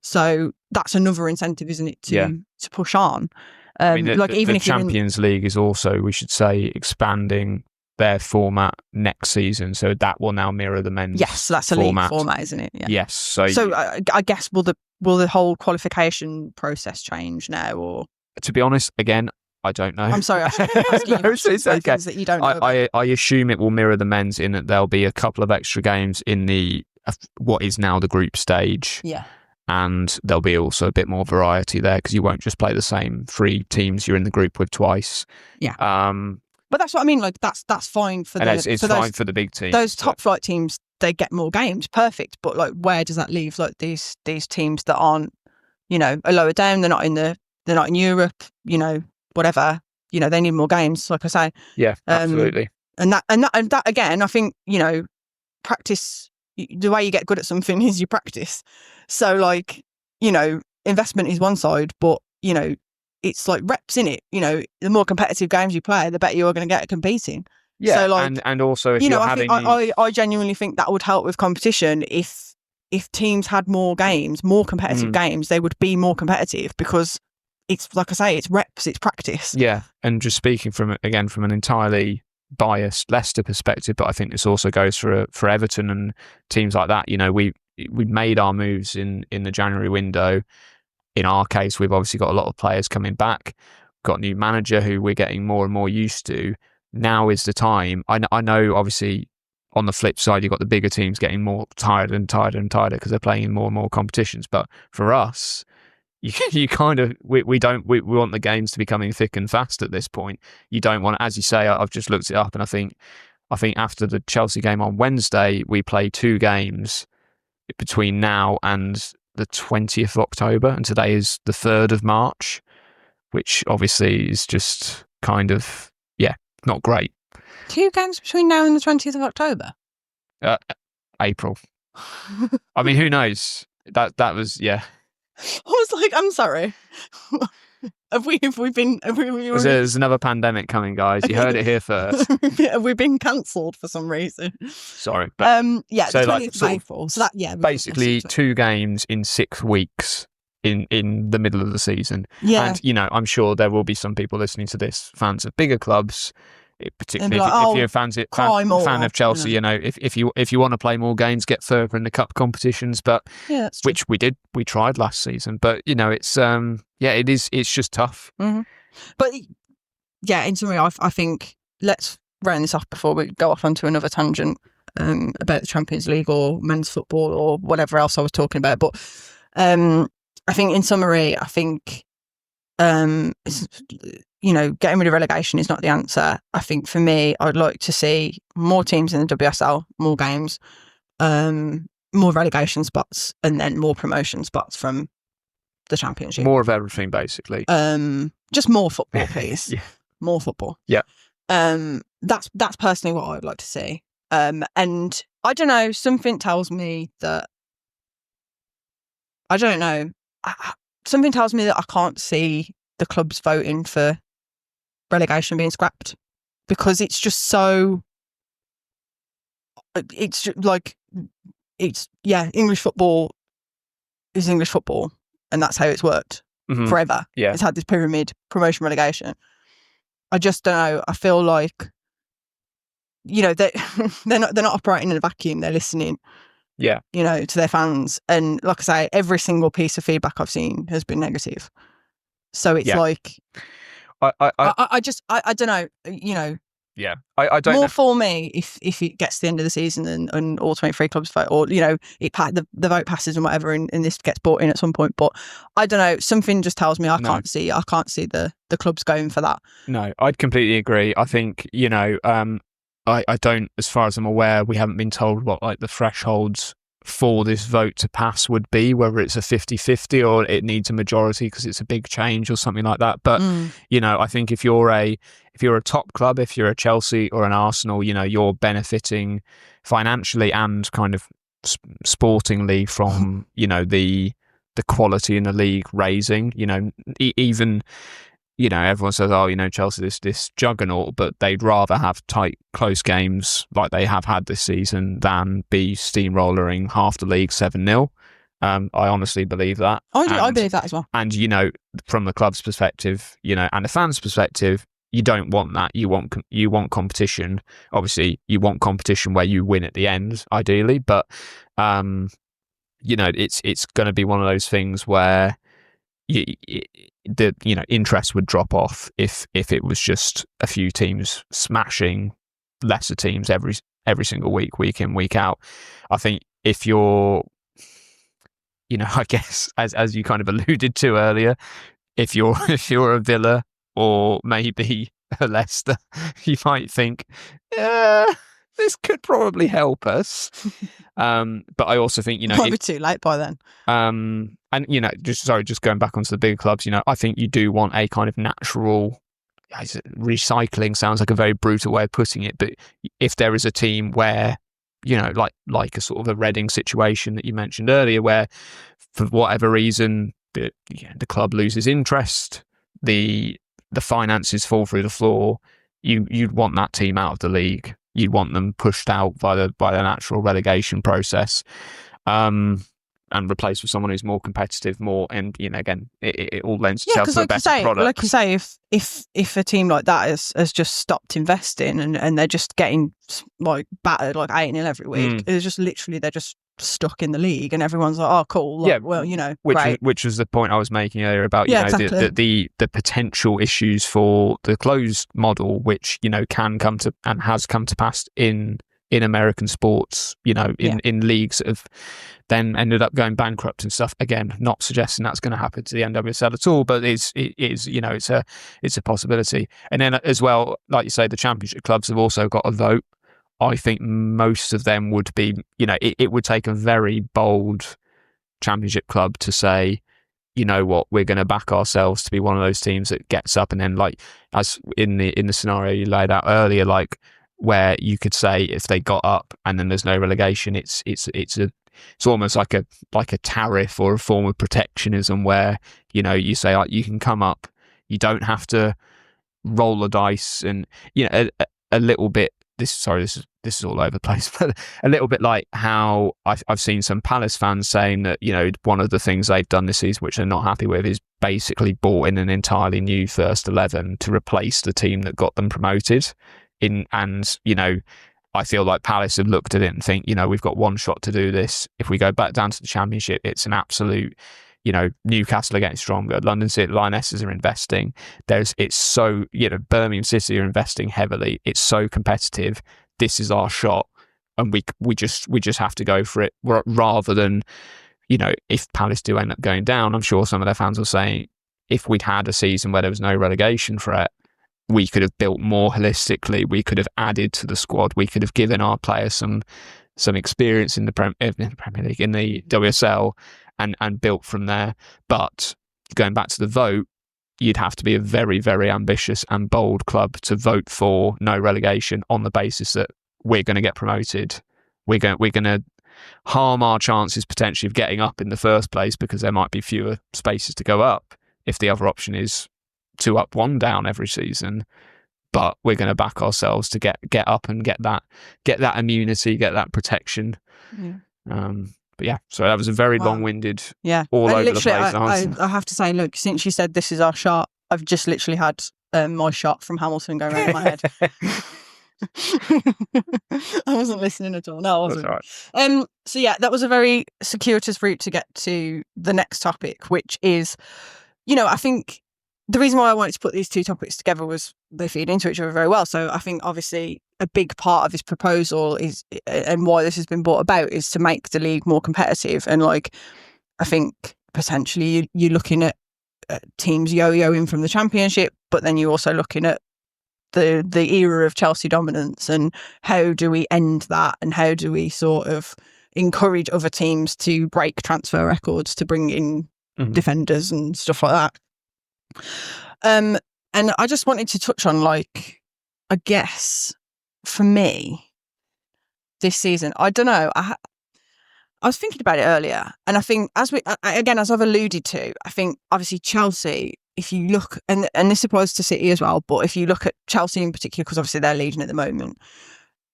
so that's another incentive, isn't it, to push on. I mean, the Champions League is also, we should say, expanding their format next season, so that will now mirror the men's. Yes, that's a league format, isn't it? Yeah. Yes. So I guess will the whole qualification process change now, or? To be honest, again, I don't know. I'm sorry, I'm asking you it's okay. Things that you don't know. I assume it will mirror the men's in that there'll be a couple of extra games in the what is now the group stage. Yeah. And there'll be also a bit more variety there, because you won't just play the same 3 teams you're in the group with twice. Yeah. But that's what I mean. Like that's fine for it's fine for the big teams. Those top flight teams, they get more games, perfect. But like, where does that leave like these teams that aren't, are lower down? They're not in Europe. Whatever. They need more games. Like I say. Yeah, absolutely. And that again, I think practice. The way you get good at something is you practice. So like investment is one side, but it's like reps in it. The more competitive games you play, the better you're going to get at competing. Yeah, so like, and also if you're having, I genuinely think that would help with competition. If teams had more games, more competitive games, they would be more competitive, because it's like I say, it's reps, it's practice. Yeah, and just speaking from an entirely biased Leicester perspective, but I think this also goes for Everton and teams like that. We made our moves in the January window. In our case, we've obviously got a lot of players coming back, got a new manager who we're getting more and more used to. Now is the time. I know, obviously, on the flip side, you've got the bigger teams getting more tired and tired and tired because they're playing in more and more competitions. But for us, you kind of, we want the games to be coming thick and fast at this point. You don't want, as you say, I've just looked it up, and I think after the Chelsea game on Wednesday, we play 2 games between now and the 20th of October, and today is the 3rd of March, which obviously is just kind of, not great. 2 games between now and the 20th of October? April. I mean, who knows? That was, I was like, I'm sorry. There's another pandemic coming, guys. You heard it here first. Have we been cancelled for some reason? Sorry. But, so the 20th of April. So that, basically 2 games in 6 weeks in the middle of the season. Yeah. And, I'm sure there will be some people listening to this, fans of bigger clubs, particularly like, if you're a fan of Chelsea, if you want to play more games, get further in the cup competitions, but which we did, we tried last season, but it's just tough. Mm-hmm. But in summary, I think let's round this off before we go off onto another tangent about the Champions League or men's football or whatever else I was talking about. But I think in summary, I think it's, getting rid of relegation is not the answer. I think for me, I'd like to see more teams in the WSL, more games, more relegation spots, and then more promotion spots from the Championship. More of everything, basically. Just more football, please. Yeah. More football. Yeah. That's personally what I'd like to see. And I don't know, something tells me that something tells me that I can't see the clubs voting for relegation being scrapped, because it's just so, it's just like, English football is English football, and that's how it's worked forever. Yeah. It's had this pyramid, promotion, relegation. I just don't know. I feel like, they're not operating in a vacuum. They're listening, to their fans. And like I say, every single piece of feedback I've seen has been negative. So it's like, I don't know, Yeah, I don't more know. for me if it gets to the end of the season and all 23 clubs vote, or the vote passes and whatever, and this gets brought in at some point. But I don't know, something just tells me I can't see the clubs going for that. No, I'd completely agree. I think I don't, as far as I'm aware, we haven't been told what like the thresholds for this vote to pass would be, whether it's a 50-50 or it needs a majority because it's a big change or something like that. But I think if you're a top club, if you're a Chelsea or an Arsenal, you're benefiting financially and kind of sportingly from the quality in the league raising. Even everyone says, Chelsea this juggernaut, but they'd rather have tight, close games like they have had this season than be steamrollering half the league 7-0. I honestly believe that. I believe that as well. And, from the club's perspective, and the fans' perspective, you don't want that. You want competition. Obviously, you want competition where you win at the end, ideally. But, it's going to be one of those things where the interest would drop off if it was just a few teams smashing lesser teams every single week in, week out. I think if you're I guess as you kind of alluded to earlier, if you're a Villa or maybe a Leicester, you might think this could probably help us. But I also think might be too late by then. And just going back onto the bigger clubs, I think you do want a kind of natural recycling. Sounds like a very brutal way of putting it, but if there is a team where like a sort of a Reading situation that you mentioned earlier, where for whatever reason the club loses interest, the finances fall through the floor, you'd want that team out of the league. You'd want them pushed out by the natural relegation process, and replaced with someone who's more competitive, and again, it all lends itself to a better product. Like you say, if a team like that has just stopped investing and they're just getting like battered like 8-0 every week, it's just literally they're just stuck in the league, and everyone's like, oh cool, which was the point I was making earlier about exactly. the potential issues for the closed model, which can come to and has come to pass in American sports, in leagues that have then ended up going bankrupt and stuff. Again, not suggesting that's going to happen to the NWSL at all, but it's a possibility. And then as well, like you say, the Championship clubs have also got a vote. I think most of them would be, it would take a very bold Championship club to say, you know what, we're going to back ourselves to be one of those teams that gets up, and then like as in the scenario you laid out earlier, like where you could say if they got up and then there's no relegation, it's almost like a tariff or a form of protectionism where you say like you can come up, you don't have to roll the dice, and a little bit. This is all over the place, but a little bit like how I've seen some Palace fans saying that one of the things they've done this season, which they're not happy with, is basically bought in an entirely new first 11 to replace the team that got them promoted. I feel like Palace have looked at it and think, we've got one shot to do this. If we go back down to the Championship, it's an absolute You know, Newcastle are getting stronger. London City Lionesses are investing. It's so, you know, Birmingham City are investing heavily. It's so competitive. This is our shot, and we just have to go for it, rather than, you know, if Palace do end up going down, I'm sure some of their fans will say, if we'd had a season where there was no relegation threat, we could have built more holistically. We could have added to the squad. We could have given our players some experience in the Premier League, in the WSL, and built from there. But going back to the vote, you'd have to be a very, very ambitious and bold club to vote for no relegation on the basis that we're going to get promoted. We're going to harm our chances potentially of getting up in the first place, because there might be fewer spaces to go up if the other option is 2 up, 1 down every season. But we're going to back ourselves to get up and get that immunity, get that protection. But yeah, so that was a very long-winded, all over the place answer. I have to say, look, since you said this is our shot, I've just literally had my shot from Hamilton go around my head. I wasn't listening at all. No, I wasn't. That's all right. So yeah, that was a very circuitous route to get to the next topic, which is, you know, I think the reason why I wanted to put these two topics together was they feed into each other very well. So I think obviously a big part of this proposal is, and why this has been brought about, is to make the league more competitive. And like, I think potentially you're looking at teams yo-yoing from the Championship, but then you're also looking at the era of Chelsea dominance, and how do we end that, and how do we sort of encourage other teams to break transfer records to bring in defenders and stuff like that. And I just wanted to touch on, like, I guess for me this season, I don't know, I was thinking about it earlier, and I think as I've alluded to, I think obviously Chelsea, if you look, and this applies to City as well, but if you look at Chelsea in particular, because obviously they're leading at the moment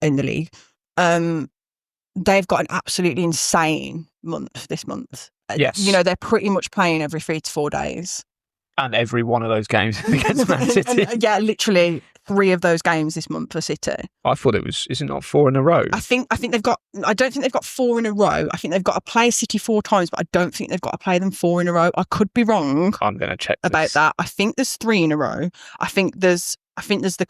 in the league, they've got an absolutely insane month this month. Yes. You know, they're pretty much playing every 3 to 4 days. And every one of those games against Man City. Yeah, literally 3 of those games this month for City. I thought is it not 4 in a row? I don't think they've got 4 in a row. I think they've got to play City 4 times, but I don't think they've got to play them 4 in a row. I could be wrong. I'm going to check about that. I think there's 3 in a row. I think there's the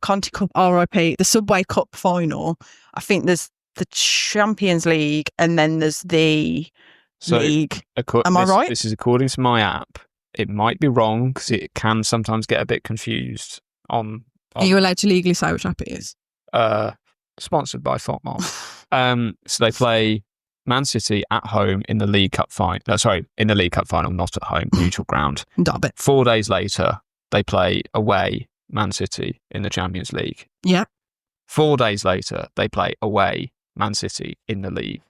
Conti Cup RIP, the Subway Cup final. I think there's the Champions League, and then there's the league. Am I right? This is according to my app. It might be wrong, because it can sometimes get a bit confused on... Are you allowed to legally say which app it is? Sponsored by Fotmom. So they play Man City at home in the League Cup final. In the League Cup final, not at home, neutral ground. 4 days later, they play away Man City in the Champions League. Yeah. 4 days later, they play away Man City in the league.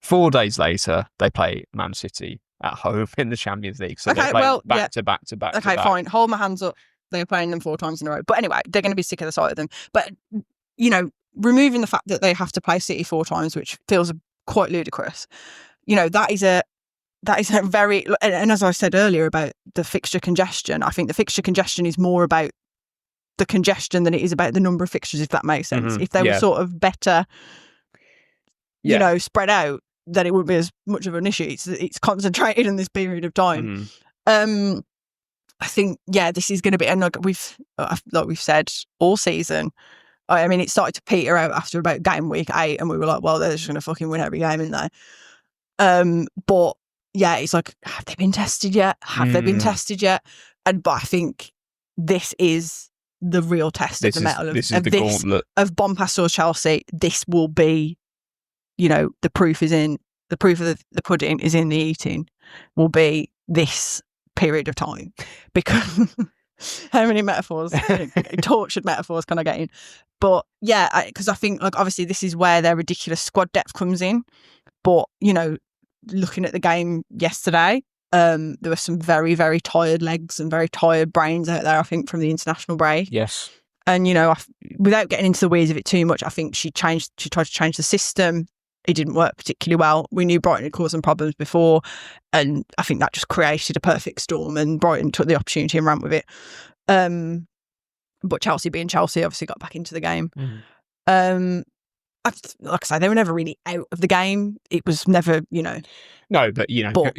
4 days later, they play Man City at home in the Champions League. So they play back to back to back. Okay, fine. Hold my hands up. They're playing them 4 times in a row. But anyway, they're going to be sick of the sight of them. But, you know, removing the fact that they have to play City 4 times, which feels quite ludicrous, you know, that is a very, and as I said earlier about the fixture congestion, I think the fixture congestion is more about the congestion than it is about the number of fixtures, if that makes sense. If they were sort of better, you know, spread out, then it wouldn't be as much of an issue. It's concentrated in this period of time. I think, this is going to be, and like we've said all season, I mean, it started to peter out after about game week 8, and we were like, well, they're just going to fucking win every game, aren't they? But yeah, it's like, have they been tested yet? But I think this is the real test of the metal of gauntlet of Bompastor's Chelsea. This will be, you know, the proof of the pudding is in the eating, will be this period of time. Because how many metaphors, tortured metaphors can I get in? But yeah, because I think, like, obviously this is where their ridiculous squad depth comes in. But, you know, looking at the game yesterday, there were some very, very tired legs and very tired brains out there, I think, from the international break. Yes. And, you know, without getting into the weeds of it too much, I think she tried to change the system. It didn't work particularly well. We knew Brighton had caused some problems before, and I think that just created a perfect storm, and Brighton took the opportunity and ran with it. But Chelsea being Chelsea obviously got back into the game. like I say, they were never really out of the game. It was never, No, but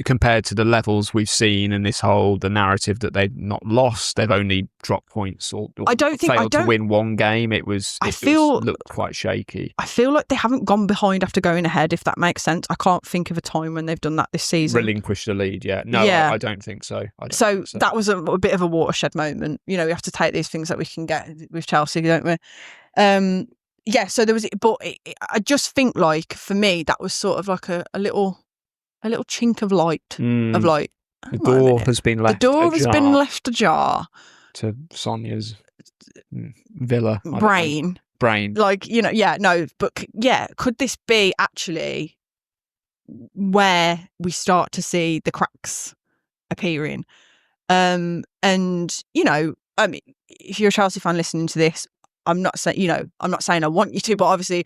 compared to the levels we've seen and the narrative that they've not lost, they've only dropped points or failed to win one game. It looked quite shaky. I feel like they haven't gone behind after going ahead, if that makes sense. I can't think of a time when they've done that this season. Relinquished the lead, yeah. No, yeah. I don't think so. That was a bit of a watershed moment. We have to take these things that we can get with Chelsea, don't we? So there was, but I just think, like, for me, that was sort of like a little chink of light of like, the door has been left ajar. The door has been left ajar to Sonia's villa brain. Like, could this be actually where we start to see the cracks appearing? And I mean, if you're a Chelsea fan listening to this, I'm not saying I want you to, but obviously,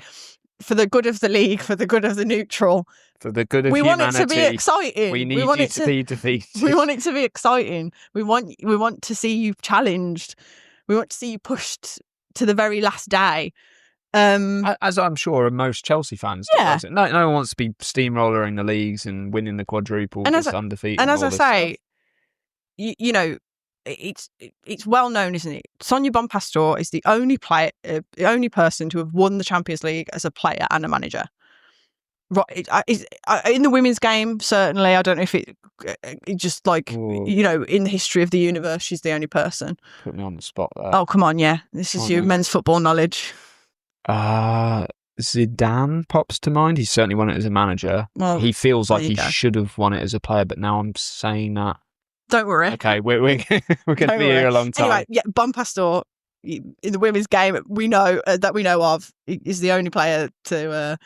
for the good of the league, for the good of the neutral, for the good of humanity, want it to be exciting. We need you to be defeated. We want it to be exciting. We want to see you challenged. We want to see you pushed to the very last day. As I'm sure most Chelsea fans do. No one wants to be steamrolling the leagues and winning the quadruple and undefeated. And as I say, it's well known, isn't it? Sonia Bonpastor is the only person to have won the Champions League as a player and a manager. Right, in the women's game, certainly. I don't know if it just like, in the history of the universe, she's the only person. Put me on the spot there. Oh, come on, yeah. This is your men's football knowledge. Zidane pops to mind. He's certainly won it as a manager. Well, he feels like he should have won it as a player, but now I'm saying that. Don't worry. Okay, we're going to be here a long time. Anyway, yeah, Bonpastor in the women's game, we know of, is the only player to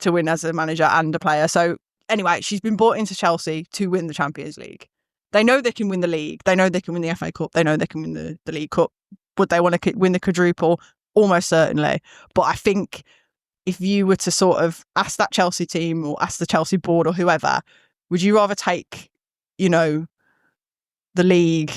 win as a manager and a player. So anyway, she's been brought into Chelsea to win the Champions League. They know they can win the league. They know they can win the FA Cup. They know they can win the League Cup. Would they want to win the quadruple? Almost certainly. But I think if you were to sort of ask that Chelsea team or ask the Chelsea board or whoever, would you rather take, the league,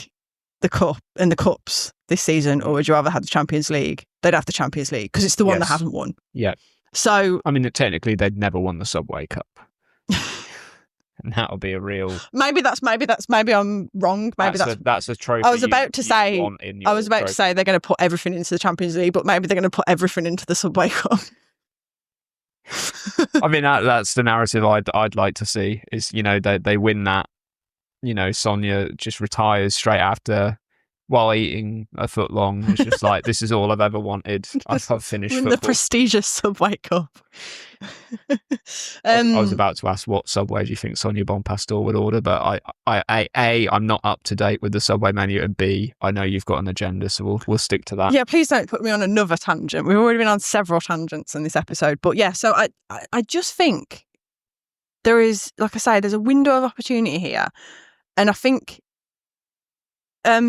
the cup and the cups this season, or would you rather have the Champions League? They'd have the Champions League because it's the one that haven't won. Yeah. So I mean, technically, they'd never won the Subway Cup, and that'll be a real. Maybe I'm wrong. Maybe that's a trophy. I was about to say they're going to put everything into the Champions League, but maybe they're going to put everything into the Subway Cup. I mean, that's the narrative I'd like to see. Is they win that. Sonia just retires straight after while eating a foot long. It's just like, this is all I've ever wanted. I've finished win football. The prestigious Subway Cup. I was about to ask what Subway do you think Sonia Bonpastor would order, but I'm not up to date with the Subway menu, and B, I know you've got an agenda, so we'll stick to that. Yeah, please don't put me on another tangent. We've already been on several tangents in this episode, but yeah, so I just think there is, like I say, there's a window of opportunity here. And I think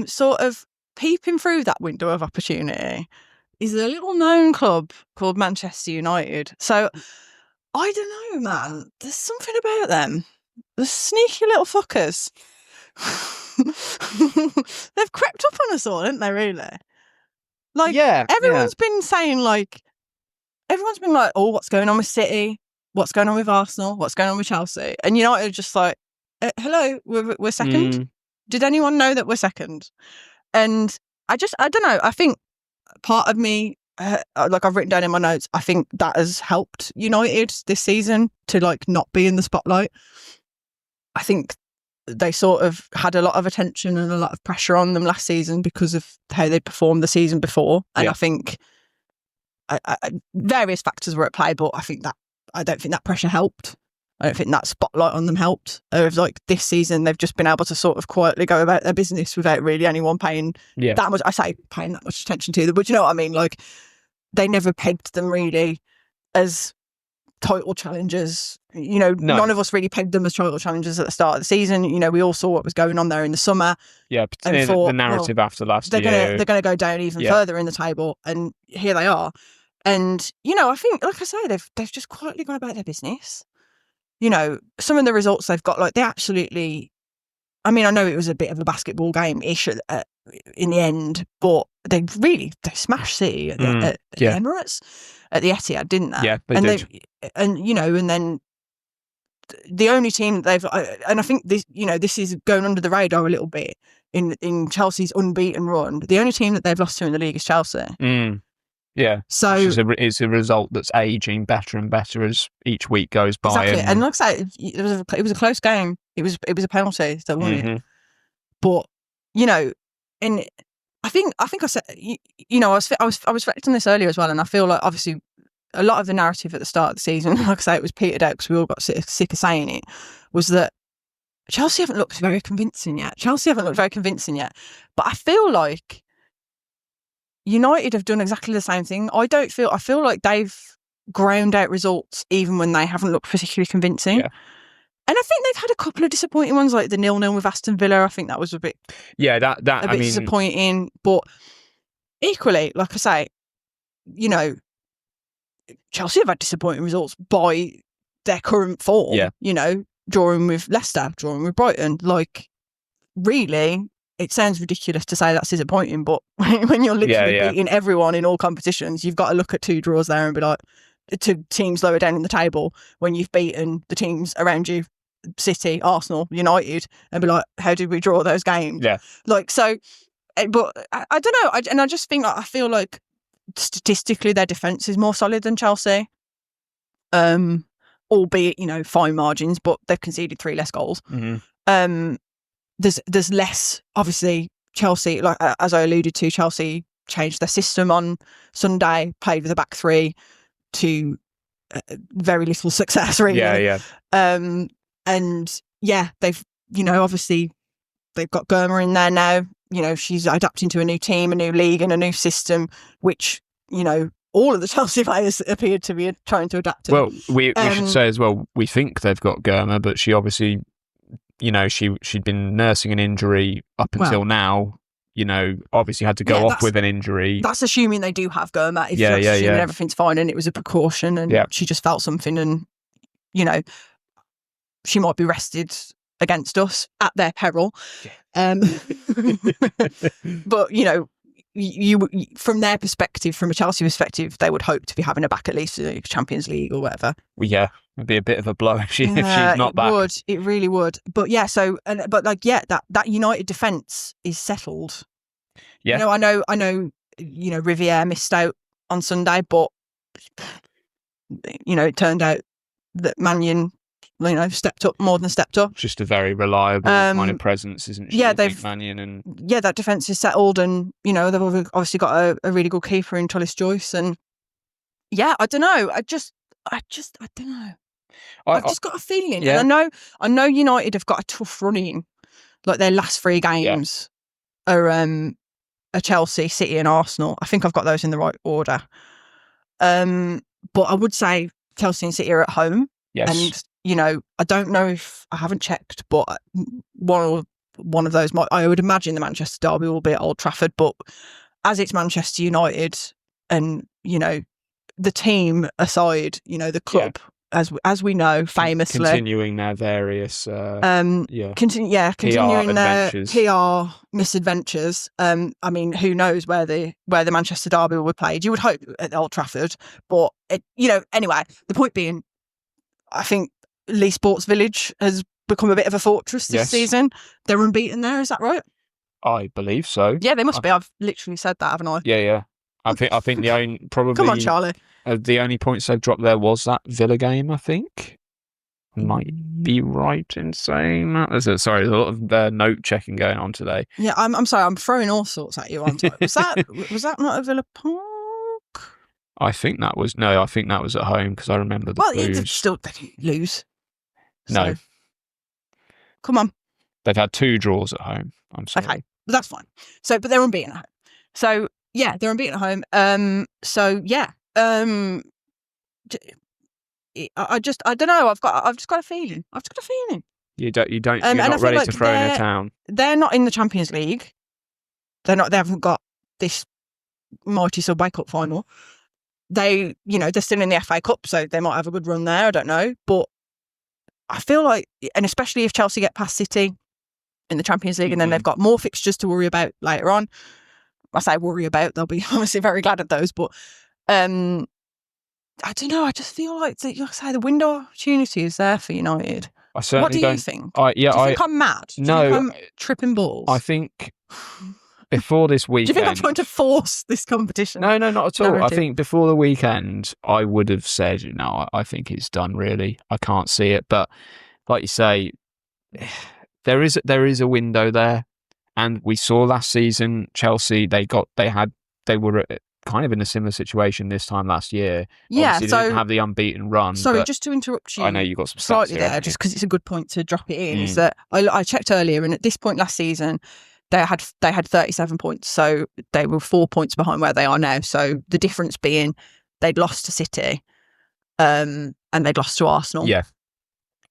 sort of peeping through that window of opportunity is a little known club called Manchester United. So I don't know, man. There's something about them. The sneaky little fuckers. They've crept up on us all, haven't they, really? Like, everyone's been saying, like, oh, what's going on with City? What's going on with Arsenal? What's going on with Chelsea? And United are just like, hello, we're second. Did anyone know that we're second? And I don't know. I think part of me, like I've written down in my notes, I think that has helped United this season to like not be in the spotlight. I think they sort of had a lot of attention and a lot of pressure on them last season because of how they performed the season before. And I think various factors were at play, but I don't think that pressure helped. I don't think that spotlight on them helped. Like this season, they've just been able to sort of quietly go about their business without really anyone paying that much. I say paying that much attention to them, but you know what I mean? Like they never pegged them really as title challengers. None of us really pegged them as title challengers at the start of the season. We all saw what was going on there in the summer. Yeah, and thought, the narrative after last year. They're going to go down even further in the table, and here they are. And I think, like I say, they've just quietly gone about their business. Some of the results they've got, like they absolutely, I mean, I know it was a bit of a basketball game-ish in the end, but they smashed City at the Emirates, at the Etihad, didn't they? Yeah, they did. And then the only team that they've, and I think this, this is going under the radar a little bit in Chelsea's unbeaten run. The only team that they've lost to in the league is Chelsea. Yeah, so it's a result that's aging better and better as each week goes by. Exactly, and like I say, it was a close game. It was a penalty that won it. But and I think I said, I was reflecting on this earlier as well, and I feel like obviously a lot of the narrative at the start of the season, like I say, it was petered out because we all got sick of saying it, was that Chelsea haven't looked very convincing yet. But I feel like United have done exactly the same thing. I feel like they've ground out results even when they haven't looked particularly convincing. Yeah. And I think they've had a couple of disappointing ones, like the 0-0 with Aston Villa. I think that was a bit disappointing. But equally, like I say, Chelsea have had disappointing results by their current form. Yeah. Drawing with Leicester, drawing with Brighton. Like, really, it sounds ridiculous to say that's disappointing, but when you're literally beating everyone in all competitions, you've got to look at 2 draws there and be like, to teams lower down in the table, when you've beaten the teams around you, City, Arsenal, United, and be like, how did we draw those games? Yeah. Like, so, but I don't know. I just think, I feel like statistically their defence is more solid than Chelsea. Albeit, fine margins, but they've conceded 3 less goals. There's less, obviously. Chelsea, like as I alluded to, Chelsea changed their system on Sunday, played with a back 3 to very little success, really. And they've, obviously they've got Germa in there now. She's adapting to a new team, a new league, and a new system, which all of the Chelsea players appeared to be trying to adapt to. Well, we should say as well, we think they've got Germa, but she obviously, she'd been nursing an injury up until now. Obviously had to go off with an injury. That's assuming they do have Germa. If you're assuming everything's fine and it was a precaution and she just felt something and, she might be rested against us at their peril. But, you from their perspective, from a Chelsea perspective, they would hope to be having her back at least in the Champions League or whatever. Well, yeah, it'd be a bit of a blow if she's not back. It really would. But that United defence is settled. Yeah, I know. Riviere missed out on Sunday, but it turned out that Mannion, stepped up more than stepped up. Just a very reliable kind of presence, isn't she? Yeah, Mannion and that defence is settled, and they've obviously got a really good keeper in Tullis Joyce, and I don't know. I don't know. I've just got a feeling. Yeah. And I know United have got a tough run in, like their last 3 games are Chelsea, City, and Arsenal. I think I've got those in the right order. But I would say Chelsea and City are at home. Yes. And I don't know if I haven't checked, but one of those I would imagine the Manchester derby will be at Old Trafford. But as it's Manchester United, and the team aside, the club, as we know, famously continuing their various continuing their PR misadventures. I mean, who knows where the Manchester derby will be played? You would hope at Old Trafford, but anyway, the point being, I think Lee Sports Village has become a bit of a fortress this season. They're unbeaten there, is that right? I believe so. Yeah, they must be. I've literally said that, haven't I? Yeah. I think the only probably come on, Charlie. The only points they've dropped there was that Villa game, I think. Might be right in saying that. There's a lot of note checking going on today. Yeah, I'm sorry. I'm throwing all sorts at you, aren't I? Was that not a Villa Park? I think that was at home because I remember the Blues. They didn't lose. No. Come on. They've had 2 draws at home. I'm sorry. Okay, but that's fine. So, but they're unbeaten at home. So, they're unbeaten at home. I don't know. I've just got a feeling. You're not ready to throw in a town. They're not in the Champions League. They haven't got this mighty Subway Cup final. They're still in the FA Cup, so they might have a good run there. I don't know, but I feel like, and especially if Chelsea get past City, in the Champions League, and then they've got more fixtures to worry about later on. I say worry about, they'll be obviously very glad at those, but I don't know. I just feel like the window of opportunity is there for United. What do you think? Do you think I'm mad? Do you think I'm tripping balls? I think before this weekend... Do you think I'm trying to force this competition? No, not at all. Narrative. I think before the weekend, I would have said, I think it's done, really. I can't see it. But like you say, there is a window there. And we saw last season, Chelsea, they were kind of in a similar situation this time last year. Yeah, obviously they didn't have the unbeaten run. Sorry, just to interrupt you. I know you got some slightly there, just because it's a good point to drop it in. Is that I checked earlier, and at this point last season, they had 37 points, so they were 4 points behind where they are now. So the difference being they'd lost to City, and they'd lost to Arsenal. Yeah,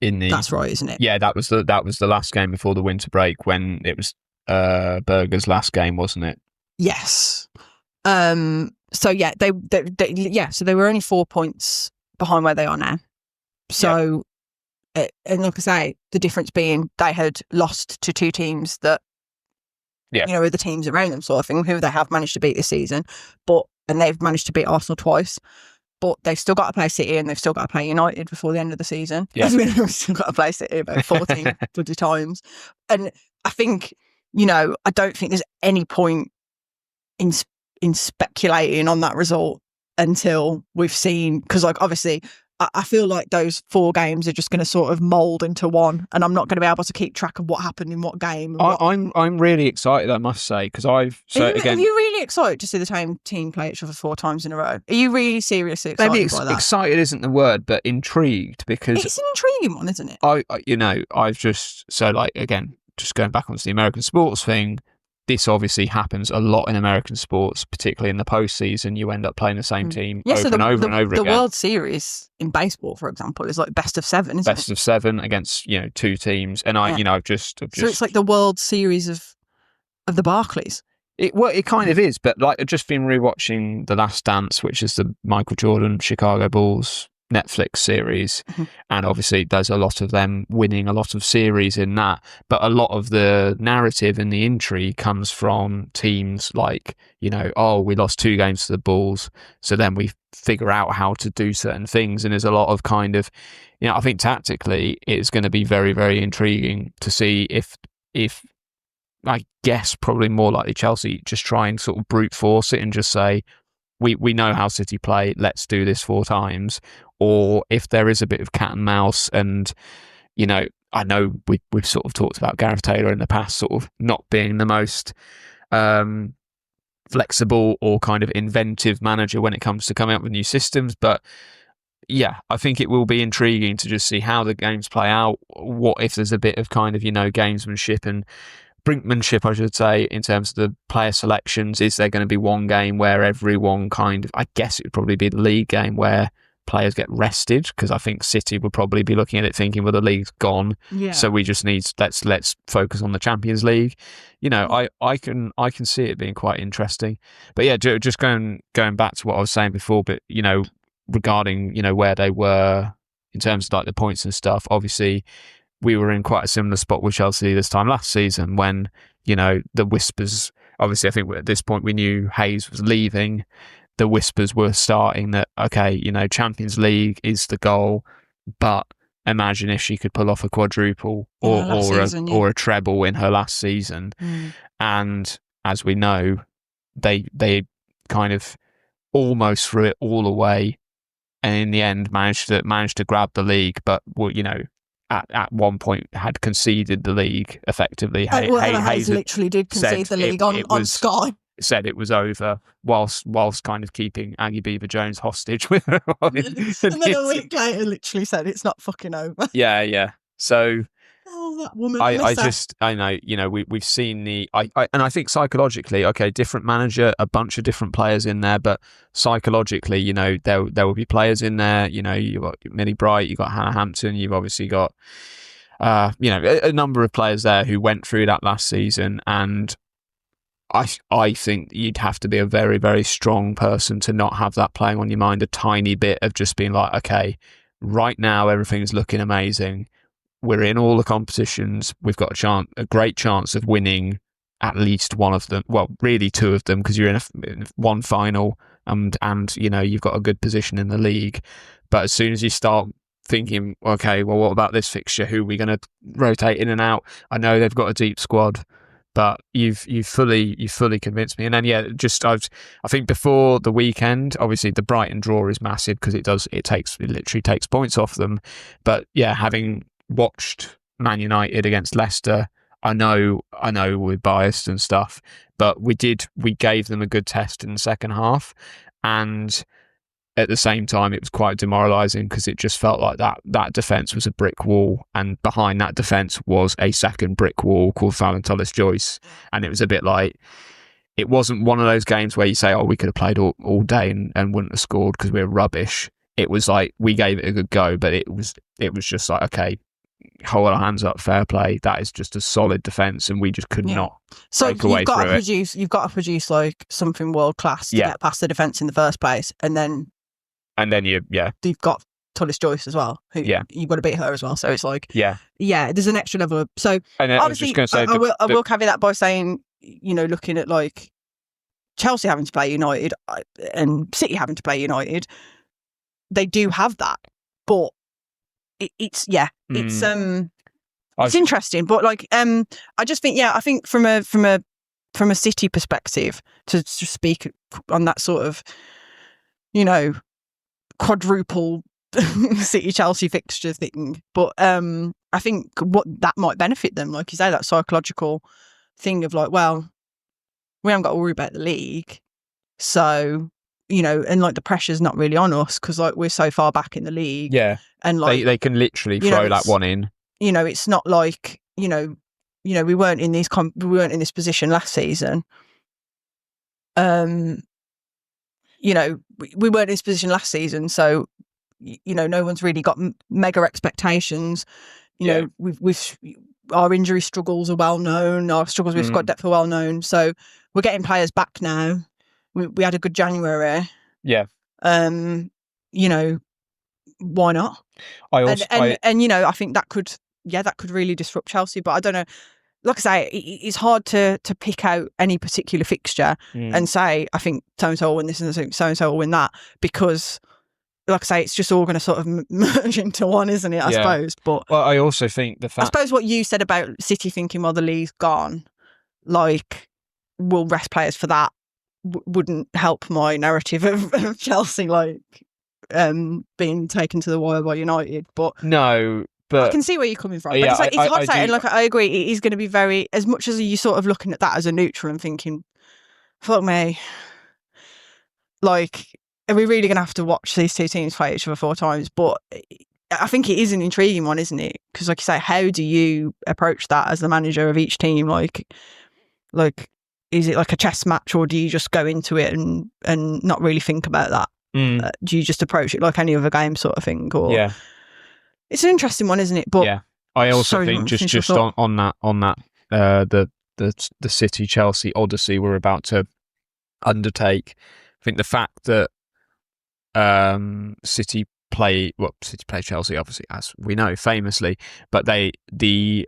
that's right, isn't it? Yeah, that was the last game before the winter break, when it was Berger's last game, wasn't it? Yes. So yeah, so they were only 4 points behind where they are now. So, and like I say, the difference being they had lost to two teams that, are the teams around them, sort of thing, who they have managed to beat this season, and they've managed to beat Arsenal twice. But they've still got to play City, and they've still got to play United before the end of the season. Yeah. We've still got to play City about 14 bloody times. And I think, I don't think there's any point in speculating on that result until we've seen, because obviously I feel like those 4 games are just going to sort of mould into one, and I'm not going to be able to keep track of what happened in what game. I'm really excited, I must say, because are you really excited to see the same team play each other 4 times in a row? Are you really seriously excited? Maybe by that? Excited isn't the word, but intrigued, because it's an intriguing one, isn't it? I've just going back onto the American sports thing. This obviously happens a lot in American sports, particularly in the postseason. You end up playing the same team over and over again. The World Series in baseball, for example, is like best of 7, isn't it? Best of 7 against 2 teams, and I've just so it's like the World Series of the Barclays. It kind of is, but I've just been rewatching The Last Dance, which is the Michael Jordan Chicago Bulls Netflix series, and obviously there's a lot of them winning a lot of series in that, but a lot of the narrative and the intrigue comes from teams like, we lost 2 games to the Bulls, so then we figure out how to do certain things, and there's a lot of kind of, I think tactically it's going to be very, very intriguing to see if I guess probably more likely Chelsea just try and sort of brute force it and just say, we know how City play, let's do this 4 times. Or if there is a bit of cat and mouse, and, I know we've sort of talked about Gareth Taylor in the past sort of not being the most flexible or kind of inventive manager when it comes to coming up with new systems. But yeah, I think it will be intriguing to just see how the games play out. What if there's a bit of kind of, gamesmanship and brinkmanship, I should say, in terms of the player selections? Is there going to be one game where everyone kind of, I guess it would probably be the league game where players get rested, because I think City would probably be looking at it thinking, well, the league's gone, so we just need let's focus on the Champions League. I can see it being quite interesting. But yeah, just going back to what I was saying before, but regarding where they were in terms of like the points and stuff, obviously we were in quite a similar spot with Chelsea this time last season when the whispers, obviously I think at this point we knew Hayes was leaving. The whispers were starting that, okay, Champions League is the goal, but imagine if she could pull off a quadruple or a treble in her last season. And as we know, they kind of almost threw it all away, and in the end managed to grab the league, but at one point had conceded the league effectively. Hayes literally did concede the league on Sky. Said it was over whilst kind of keeping Aggie Beaver-Jones hostage with her. And then a week later literally said it's not fucking over. Yeah. So that woman. I know, we've seen and I think psychologically, okay, different manager, a bunch of different players in there, but psychologically, there will be players in there, you've got Millie Bright, you've got Hannah Hampton, you've obviously got a number of players there who went through that last season, and I think you'd have to be a very, very strong person to not have that playing on your mind a tiny bit of just being like, okay, right now everything's looking amazing. we're in all the competitions. We've got a great chance of winning at least one of them. Well, really two of them, because you're in one final and you've got a good position in the league. But as soon as you start thinking, okay, well, what about this fixture? Who are we going to rotate in and out? I know they've got a deep squad, but you've fully convinced me. And then I think before the weekend, obviously the Brighton draw is massive because it literally takes points off them. But yeah, having watched Man United against Leicester, I know we're biased and stuff, but we gave them a good test in the second half, and at the same time it was quite demoralising because it just felt like that defence was a brick wall, and behind that defence was a second brick wall called Fallon Tullis-Joyce, and it was a bit like, it wasn't one of those games where you say, oh, we could have played all day and wouldn't have scored because we're rubbish. It was like we gave it a good go, but it was just like, okay, hold our hands up, fair play. That is just a solid defence, and we just could not break away through it. You've got to produce like something world class to get past the defence in the first place, and then you've got Tullis-Joyce as well. You've got to beat her as well. So it's like there's an extra level. So obviously, I will caveat that by saying, looking at like Chelsea having to play United and City having to play United, they do have that, but it's interesting. But like I just think I think from a City perspective, to speak on that sort of quadruple City Chelsea fixture thing, but I think what that might benefit them, like you say, that psychological thing of like, well, we haven't got to worry about the league, so and like the pressure's not really on us because like we're so far back in the league, and like they can literally throw that one in. It's not like we weren't in this position last season. We weren't in this position last season, so no one's really got mega expectations. We've our injury struggles are well known. Our struggles with squad depth are well known. So we're getting players back now. We had a good January. Yeah. Why not? I think that could really disrupt Chelsea. But I don't know. Like I say, it's hard to pick out any particular fixture and say, I think so-and-so will win this and so-and-so will win that, because, like I say, it's just all going to sort of merge into one, isn't it, I suppose? But I also think I suppose what you said about City thinking, well, the league's gone, like, we'll rest players for that, wouldn't help my narrative of Chelsea, like, being taken to the wire by United. But no. But I can see where you're coming from. But it's hard to say. And like, I agree, it is going to be very, as much as you sort of looking at that as a neutral and thinking, fuck me, like, are we really going to have to watch these two teams play each other 4 times? But I think it is an intriguing one, isn't it? Because like you say, how do you approach that as the manager of each team? Like, is it like a chess match, or do you just go into it and not really think about that? Do you just approach it like any other game sort of thing? Or it's an interesting one, isn't it? But I also think just on that the City Chelsea odyssey we're about to undertake, I think the fact that City play Chelsea, obviously, as we know, famously, but the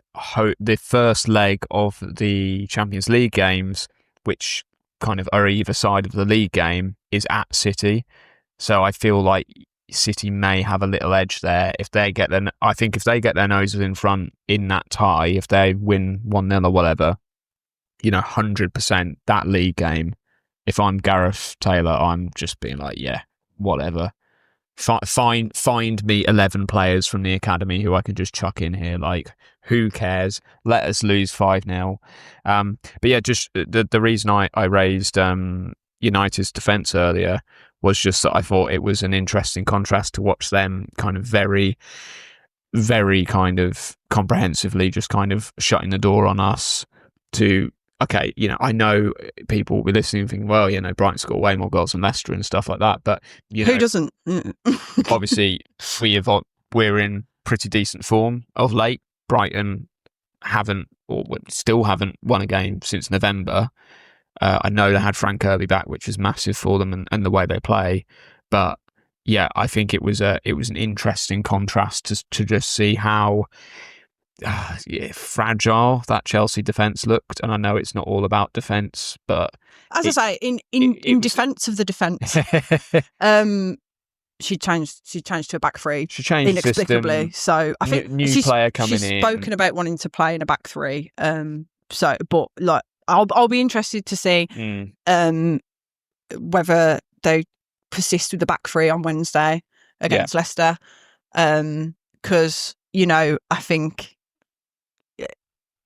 first leg of the Champions League games, which kind of are either side of the league game, is at City. So I feel like City may have a little edge there if they get their noses in front in that tie, if they win 1-0 or whatever, 100% that league game. If I'm Gareth Taylor, I'm just being like, whatever. Find me 11 players from the academy who I can just chuck in here. Like, who cares? Let us lose 5-0. But yeah, just the reason I raised United's defence earlier was just that I thought it was an interesting contrast to watch them kind of very, very kind of comprehensively just kind of shutting the door on us to, okay, I know people will be listening and thinking, well, Brighton score way more goals than Leicester and stuff like that, but who doesn't? Obviously we're in pretty decent form of late. Brighton still haven't won a game since November. I know they had Frank Kirby back, which was massive for them and the way they play. But yeah, I think it was an interesting contrast to just see how fragile that Chelsea defence looked, and I know it's not all about defence, but as I say, in defence of the defence, she changed to a back three. She changed inexplicably. System, so I think new player coming in. She's spoken about wanting to play in a back three. But like I'll be interested to see whether they persist with the back three on Wednesday against Leicester, because I think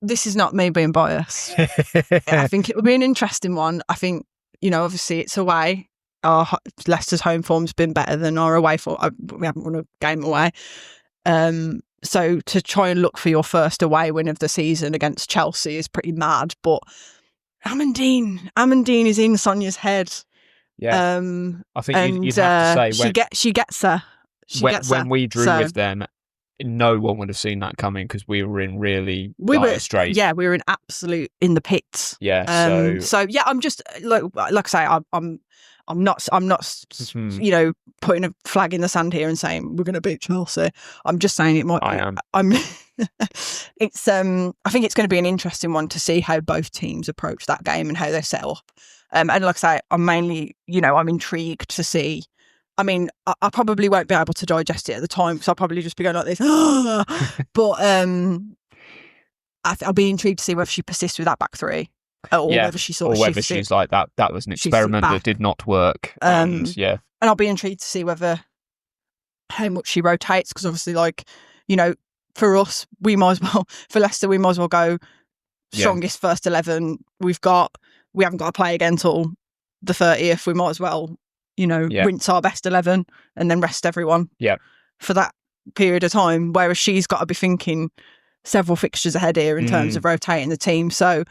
this is not me being biased. I think it will be an interesting one. I think obviously it's away. Leicester's home form's been better than our away form. We haven't won a game away. So to try and look for your first away win of the season against Chelsea is pretty mad. But Amandine is in Sonia's head. Yeah, I think you'd have to say she gets her. When we drew with them, no one would have seen that coming because we were in really dire straits. Yeah, we were in the pits. Yeah. So yeah, I'm just like I say, I'm not putting a flag in the sand here and saying we're going to beat Chelsea. I'm just saying it might. I am. It's I think it's going to be an interesting one to see how both teams approach that game and how they set up. And like I say, I'm mainly, I'm intrigued to see. I mean, I probably won't be able to digest it at the time because I'll probably just be going like this. But I'll be intrigued to see whether she persists with that back three. Or whether she sort of whether she's like that was an experiment that did not work. And I'll be intrigued to see how much she rotates, because obviously, for us, we might as well, for Leicester, we might as well go strongest first 11 we haven't got to play again till the 30th. We might as well rinse our best 11 and then rest everyone for that period of time, whereas she's got to be thinking several fixtures ahead here in terms of rotating the team. So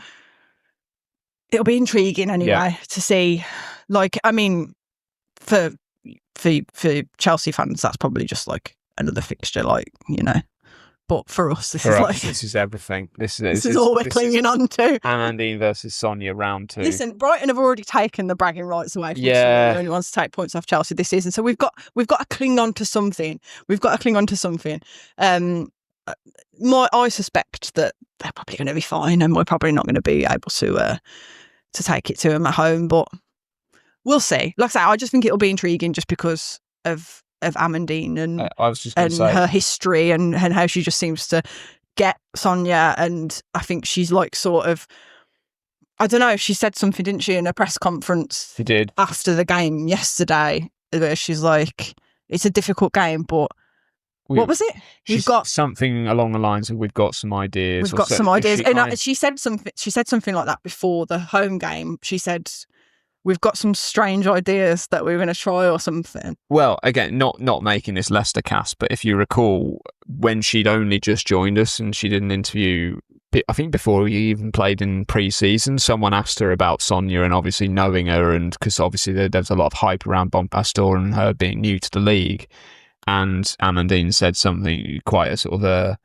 it'll be intriguing anyway to see. For Chelsea fans, that's probably just like another fixture, But for us, this is everything. This is all we're clinging on to. Amandine versus Sonia, round 2. Listen, Brighton have already taken the bragging rights away from the only ones to take points off Chelsea this season. So we've got to cling on to something. I suspect that they're probably going to be fine, and we're probably not going to be able to take it to them at home, but we'll see. Like I say, I just think it'll be intriguing just because of Amandine and her history and how she just seems to get Sonia. And I think she's like sort of, I don't know, she said something, didn't she, in a press conference? She did. After the game yesterday, where she's like, it's a difficult game, but what was it? We've got something along the lines of we've got some ideas. And she said something like that before the home game. She said, we've got some strange ideas that we're going to try or something. Well, again, not making this Leicester cast, but if you recall, when she'd only just joined us and she did an interview, I think before we even played in pre-season, someone asked her about Sonia and obviously knowing her, and because obviously there's a lot of hype around Bonpastor and her being new to the league. And Amandine said something, quite a sort of a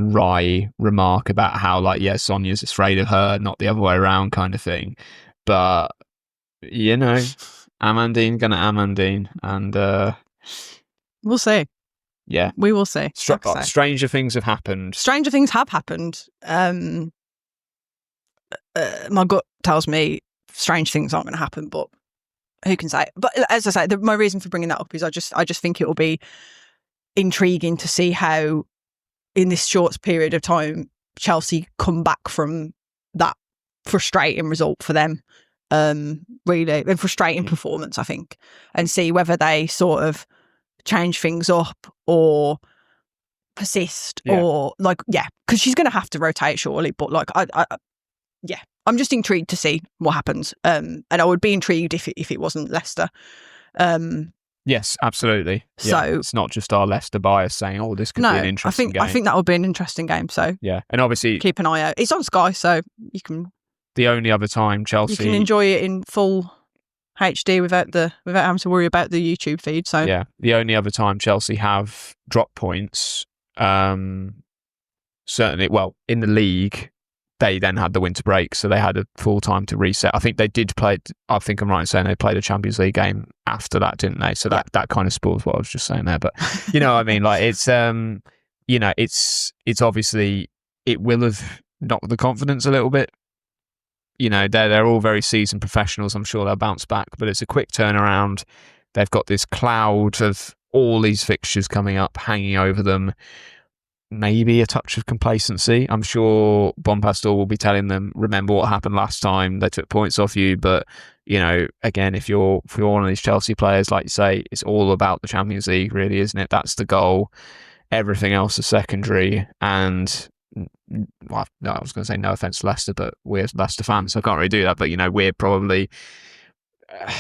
wry remark about how, Sonia's afraid of her, not the other way around kind of thing. But, Amandine gonna Amandine, and we'll see. Yeah. We will see. Stranger things have happened. Stranger things have happened. My gut tells me strange things aren't going to happen, but who can say? But as I say, my reason for bringing that up is I just think it will be intriguing to see how, in this short period of time, Chelsea come back from that frustrating result for them, really, and frustrating performance, I think, and see whether they sort of change things up or persist or because she's going to have to rotate surely, but I'm just intrigued to see what happens. And I would be intrigued if it wasn't Leicester. Yes, absolutely. So it's not just our Leicester bias saying, "Oh, this could be an interesting game." I think that would be an interesting game. So yeah, and obviously keep an eye out. It's on Sky, so you can. The only other time Chelsea, you can enjoy it in full HD without having to worry about the YouTube feed. So yeah, the only other time Chelsea have dropped points, certainly, in the league. They then had the winter break, so they had a full time to reset. I think they did play. I think I'm right in saying they played a Champions League game after that, didn't they? So that kind of spoils what I was just saying there. But you know what I mean? It's obviously it will have knocked the confidence a little bit. You know, they're all very seasoned professionals. I'm sure they'll bounce back, but it's a quick turnaround. They've got this cloud of all these fixtures coming up, hanging over them. Maybe a touch of complacency. I'm sure Bonpastor will be telling them, remember what happened last time. They took points off you. But, you know, again, if you're one of these Chelsea players, like you say, it's all about the Champions League, really, isn't it? That's the goal. Everything else is secondary. And, well, no, I was going to say no offence to Leicester, but we're Leicester fans, so I can't really do that. But, you know, we're probably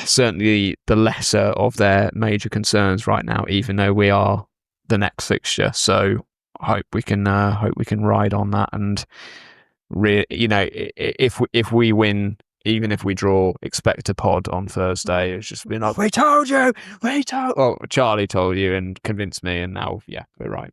certainly the lesser of their major concerns right now, even though we are the next fixture. So I hope we can ride on that, and you know, if we win, even if we draw, expect a pod on Thursday. It's just been like, we told you. Well, Charlie told you and convinced me, and now we're right.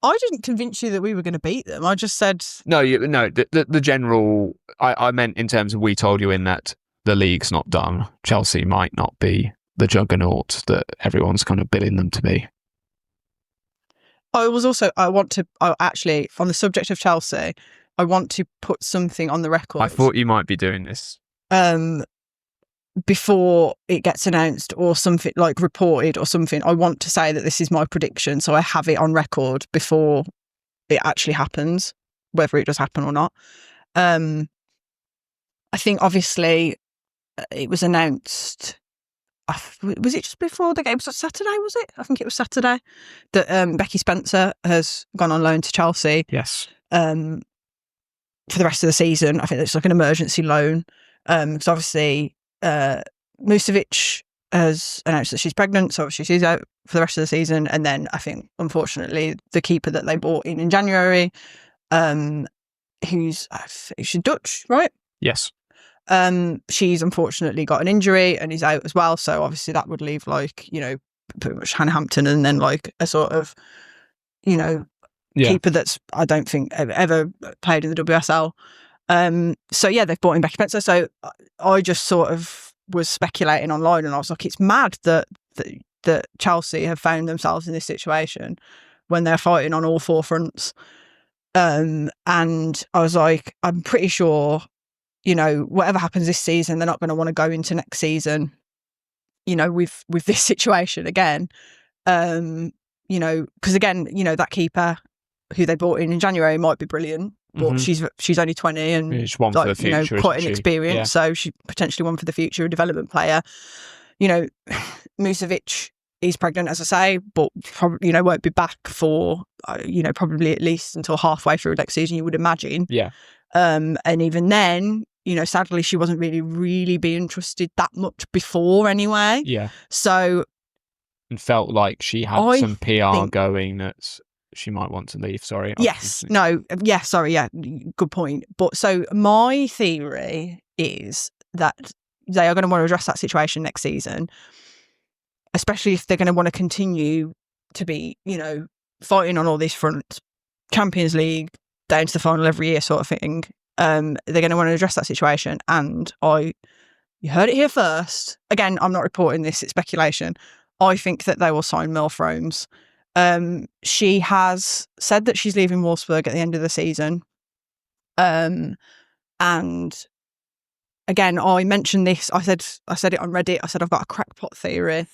I didn't convince you that we were going to beat them. I just said the general. I meant in terms of we told you in that the league's not done. Chelsea might not be the juggernaut that everyone's kind of billing them to be. Actually, on the subject of Chelsea, I want to put something on the record. I thought you might be doing this. Before it gets announced or something, like reported or something, I want to say that this is my prediction, so I have it on record before it actually happens, whether it does happen or not. I think obviously it was announced. Was it just before the game? Was it Saturday? Was it? I think it was Saturday that Becky Spencer has gone on loan to Chelsea. Yes. For the rest of the season, I think it's like an emergency loan. Because obviously, Musovic has announced that she's pregnant, so obviously she's out for the rest of the season. And then I think, unfortunately, the keeper that they bought in January, she's Dutch, right? Yes. She's unfortunately got an injury and is out as well. So obviously that would leave, like, you know, pretty much Hannah Hampton and then like a sort of, you know, keeper that's, I don't think ever played in the WSL. So yeah, they've bought in Becky Spencer. So I just sort of was speculating online, and I was like, it's mad that Chelsea have found themselves in this situation when they're fighting on all four fronts. And I was like, I'm pretty sure, you know, whatever happens this season, they're not going to want to go into next season, you know, with this situation again. You know, because again, you know, that keeper who they bought in January might be brilliant, but she's only 20 and she's one for the future, you know, quite inexperienced. Yeah. So she potentially one for the future, a development player. You know, Musovic is pregnant, as I say, but probably, you know, won't be back for you know, probably at least until halfway through next season, you would imagine. Yeah. And even then, you know, sadly, she wasn't really being trusted that much before anyway. Yeah. So. And felt like she had some PR going that she might want to leave. Sorry. Yes. No. Yeah. Sorry. Yeah. Good point. But so my theory is that they are going to want to address that situation next season, especially if they're going to want to continue to be, you know, fighting on all these fronts, Champions League, down to the final every year sort of thing. They're going to want to address that situation. And you heard it here first. Again, I'm not reporting this, it's speculation. I think that they will sign Mel Fromes. She has said that she's leaving Wolfsburg at the end of the season. And again, I mentioned this. I said it on Reddit. I said I've got a crackpot theory.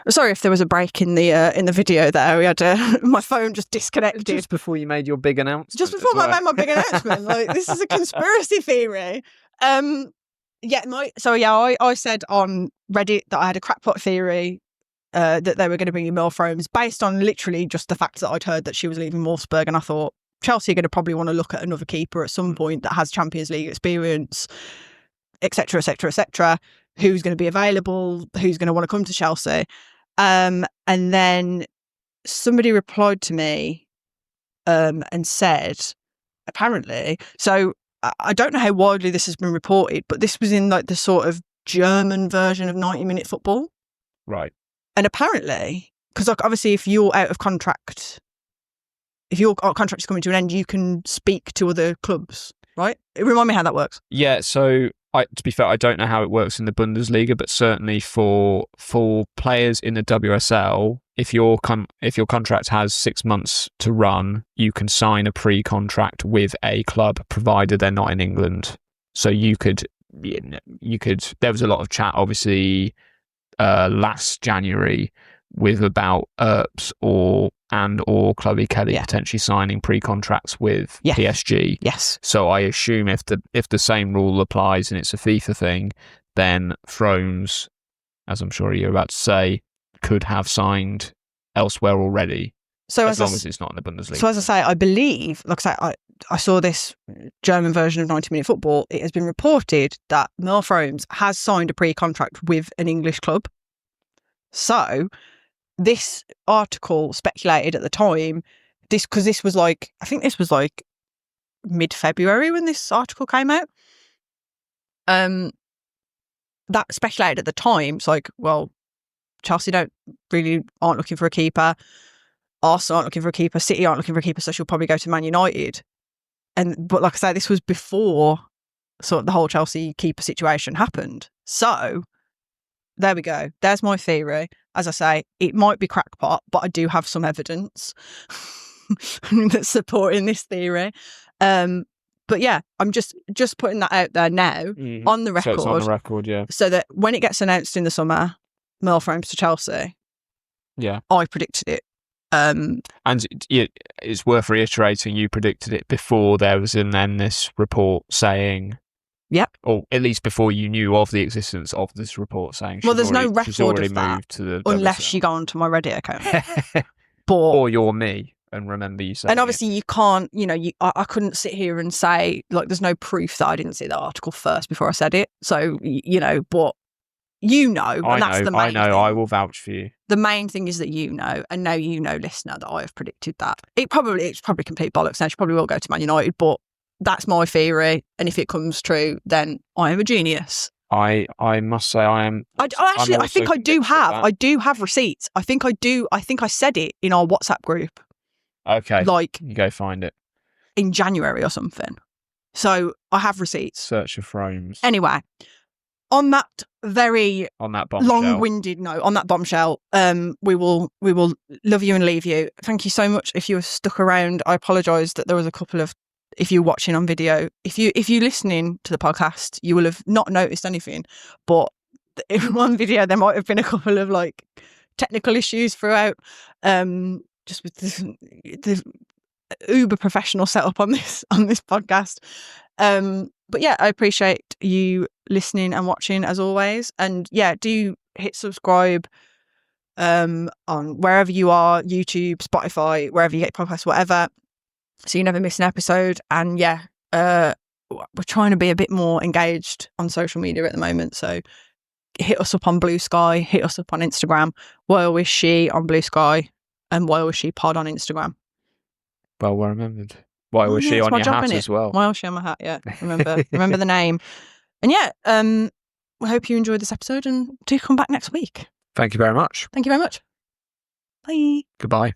Sorry if there was a break in the video there. We had my phone just disconnected just before you made your big announcement. Just before I made my big announcement, like, this is a conspiracy theory. I said on Reddit that I had a crackpot theory. That they were going to bring in Mel Fromes based on literally just the fact that I'd heard that she was leaving Wolfsburg, and I thought Chelsea are going to probably want to look at another keeper at some point that has Champions League experience, etc., etc., etc. Who's going to be available? Who's going to want to come to Chelsea? And then somebody replied to me and said, apparently, so I don't know how widely this has been reported, but this was in like the sort of German version of 90-minute football, right? And apparently, because like obviously if you're out of contract, if your contract is coming to an end, you can speak to other clubs, right? Remind me how that works. Yeah, so To be fair, I don't know how it works in the Bundesliga, but certainly for players in the WSL, if your contract has 6 months to run, you can sign a pre-contract with a club, provided they're not in England. So you could. There was a lot of chat, obviously, last January with about Earps or Chloe Kelly potentially signing pre-contracts with PSG. Yes. So I assume if the same rule applies and it's a FIFA thing, then Fromes, as I'm sure you're about to say, could have signed elsewhere already. So as long as it's not in the Bundesliga. So as I say, I believe, like I say, I saw this German version of 90-Minute Football. It has been reported that Mel Fromes has signed a pre-contract with an English club. So this article speculated at the time, because this was like, I think this was like mid-February when this article came out. That speculated at the time. It's like, well, Chelsea aren't looking for a keeper. Arsenal aren't looking for a keeper. City aren't looking for a keeper, so she'll probably go to Man United. But like I say, this was before sort of the whole Chelsea keeper situation happened. So there we go. There's my theory. As I say, it might be crackpot, but I do have some evidence that's supporting this theory. But yeah, I'm just putting that out there now on the record. So it's on the record, yeah. So that when it gets announced in the summer, Mel Fromes to Chelsea. Yeah, I predicted it. And it's worth reiterating, you predicted it before there was then this report saying, yep, or at least before you knew of the existence of this report saying, well, there's no record of that unless you go onto my Reddit account, or you're me and remember you saying. And obviously, you can't. I couldn't sit here and say like there's no proof that I didn't see the article first before I said it. So but. And that's the main thing. I will vouch for you. The main thing is that and now listener, that I have predicted that. It's probably complete bollocks now. She probably will go to Man United, but that's my theory. And if it comes true, then I am a genius. I must say I am. I think I do have receipts. I think I do. I think I said it in our WhatsApp group. Okay. Like, you go find it. In January or something. So I have receipts. Search for Fromes. Anyway. On that bombshell. long-winded note, on that bombshell, we will love you and leave you. Thank you so much. If you were stuck around, I apologise that there was a couple of, if you're watching on video, if you're listening to the podcast, you will have not noticed anything. But in one video, there might have been a couple of like technical issues throughout. Just with the uber professional setup on this podcast. But yeah, I appreciate you listening and watching as always. And yeah, do hit subscribe on wherever you are, YouTube, Spotify, wherever you get podcasts, whatever, so you never miss an episode. And yeah, we're trying to be a bit more engaged on social media at the moment. So hit us up on Blue Sky, hit us up on Instagram. Why was she on Blue Sky and Why was she pod on Instagram? Well remembered. Why was she on your hat as well? Why was she on my hat? Yeah, remember the name. And yeah, we hope you enjoyed this episode and do come back next week. Thank you very much. Thank you very much. Bye. Goodbye.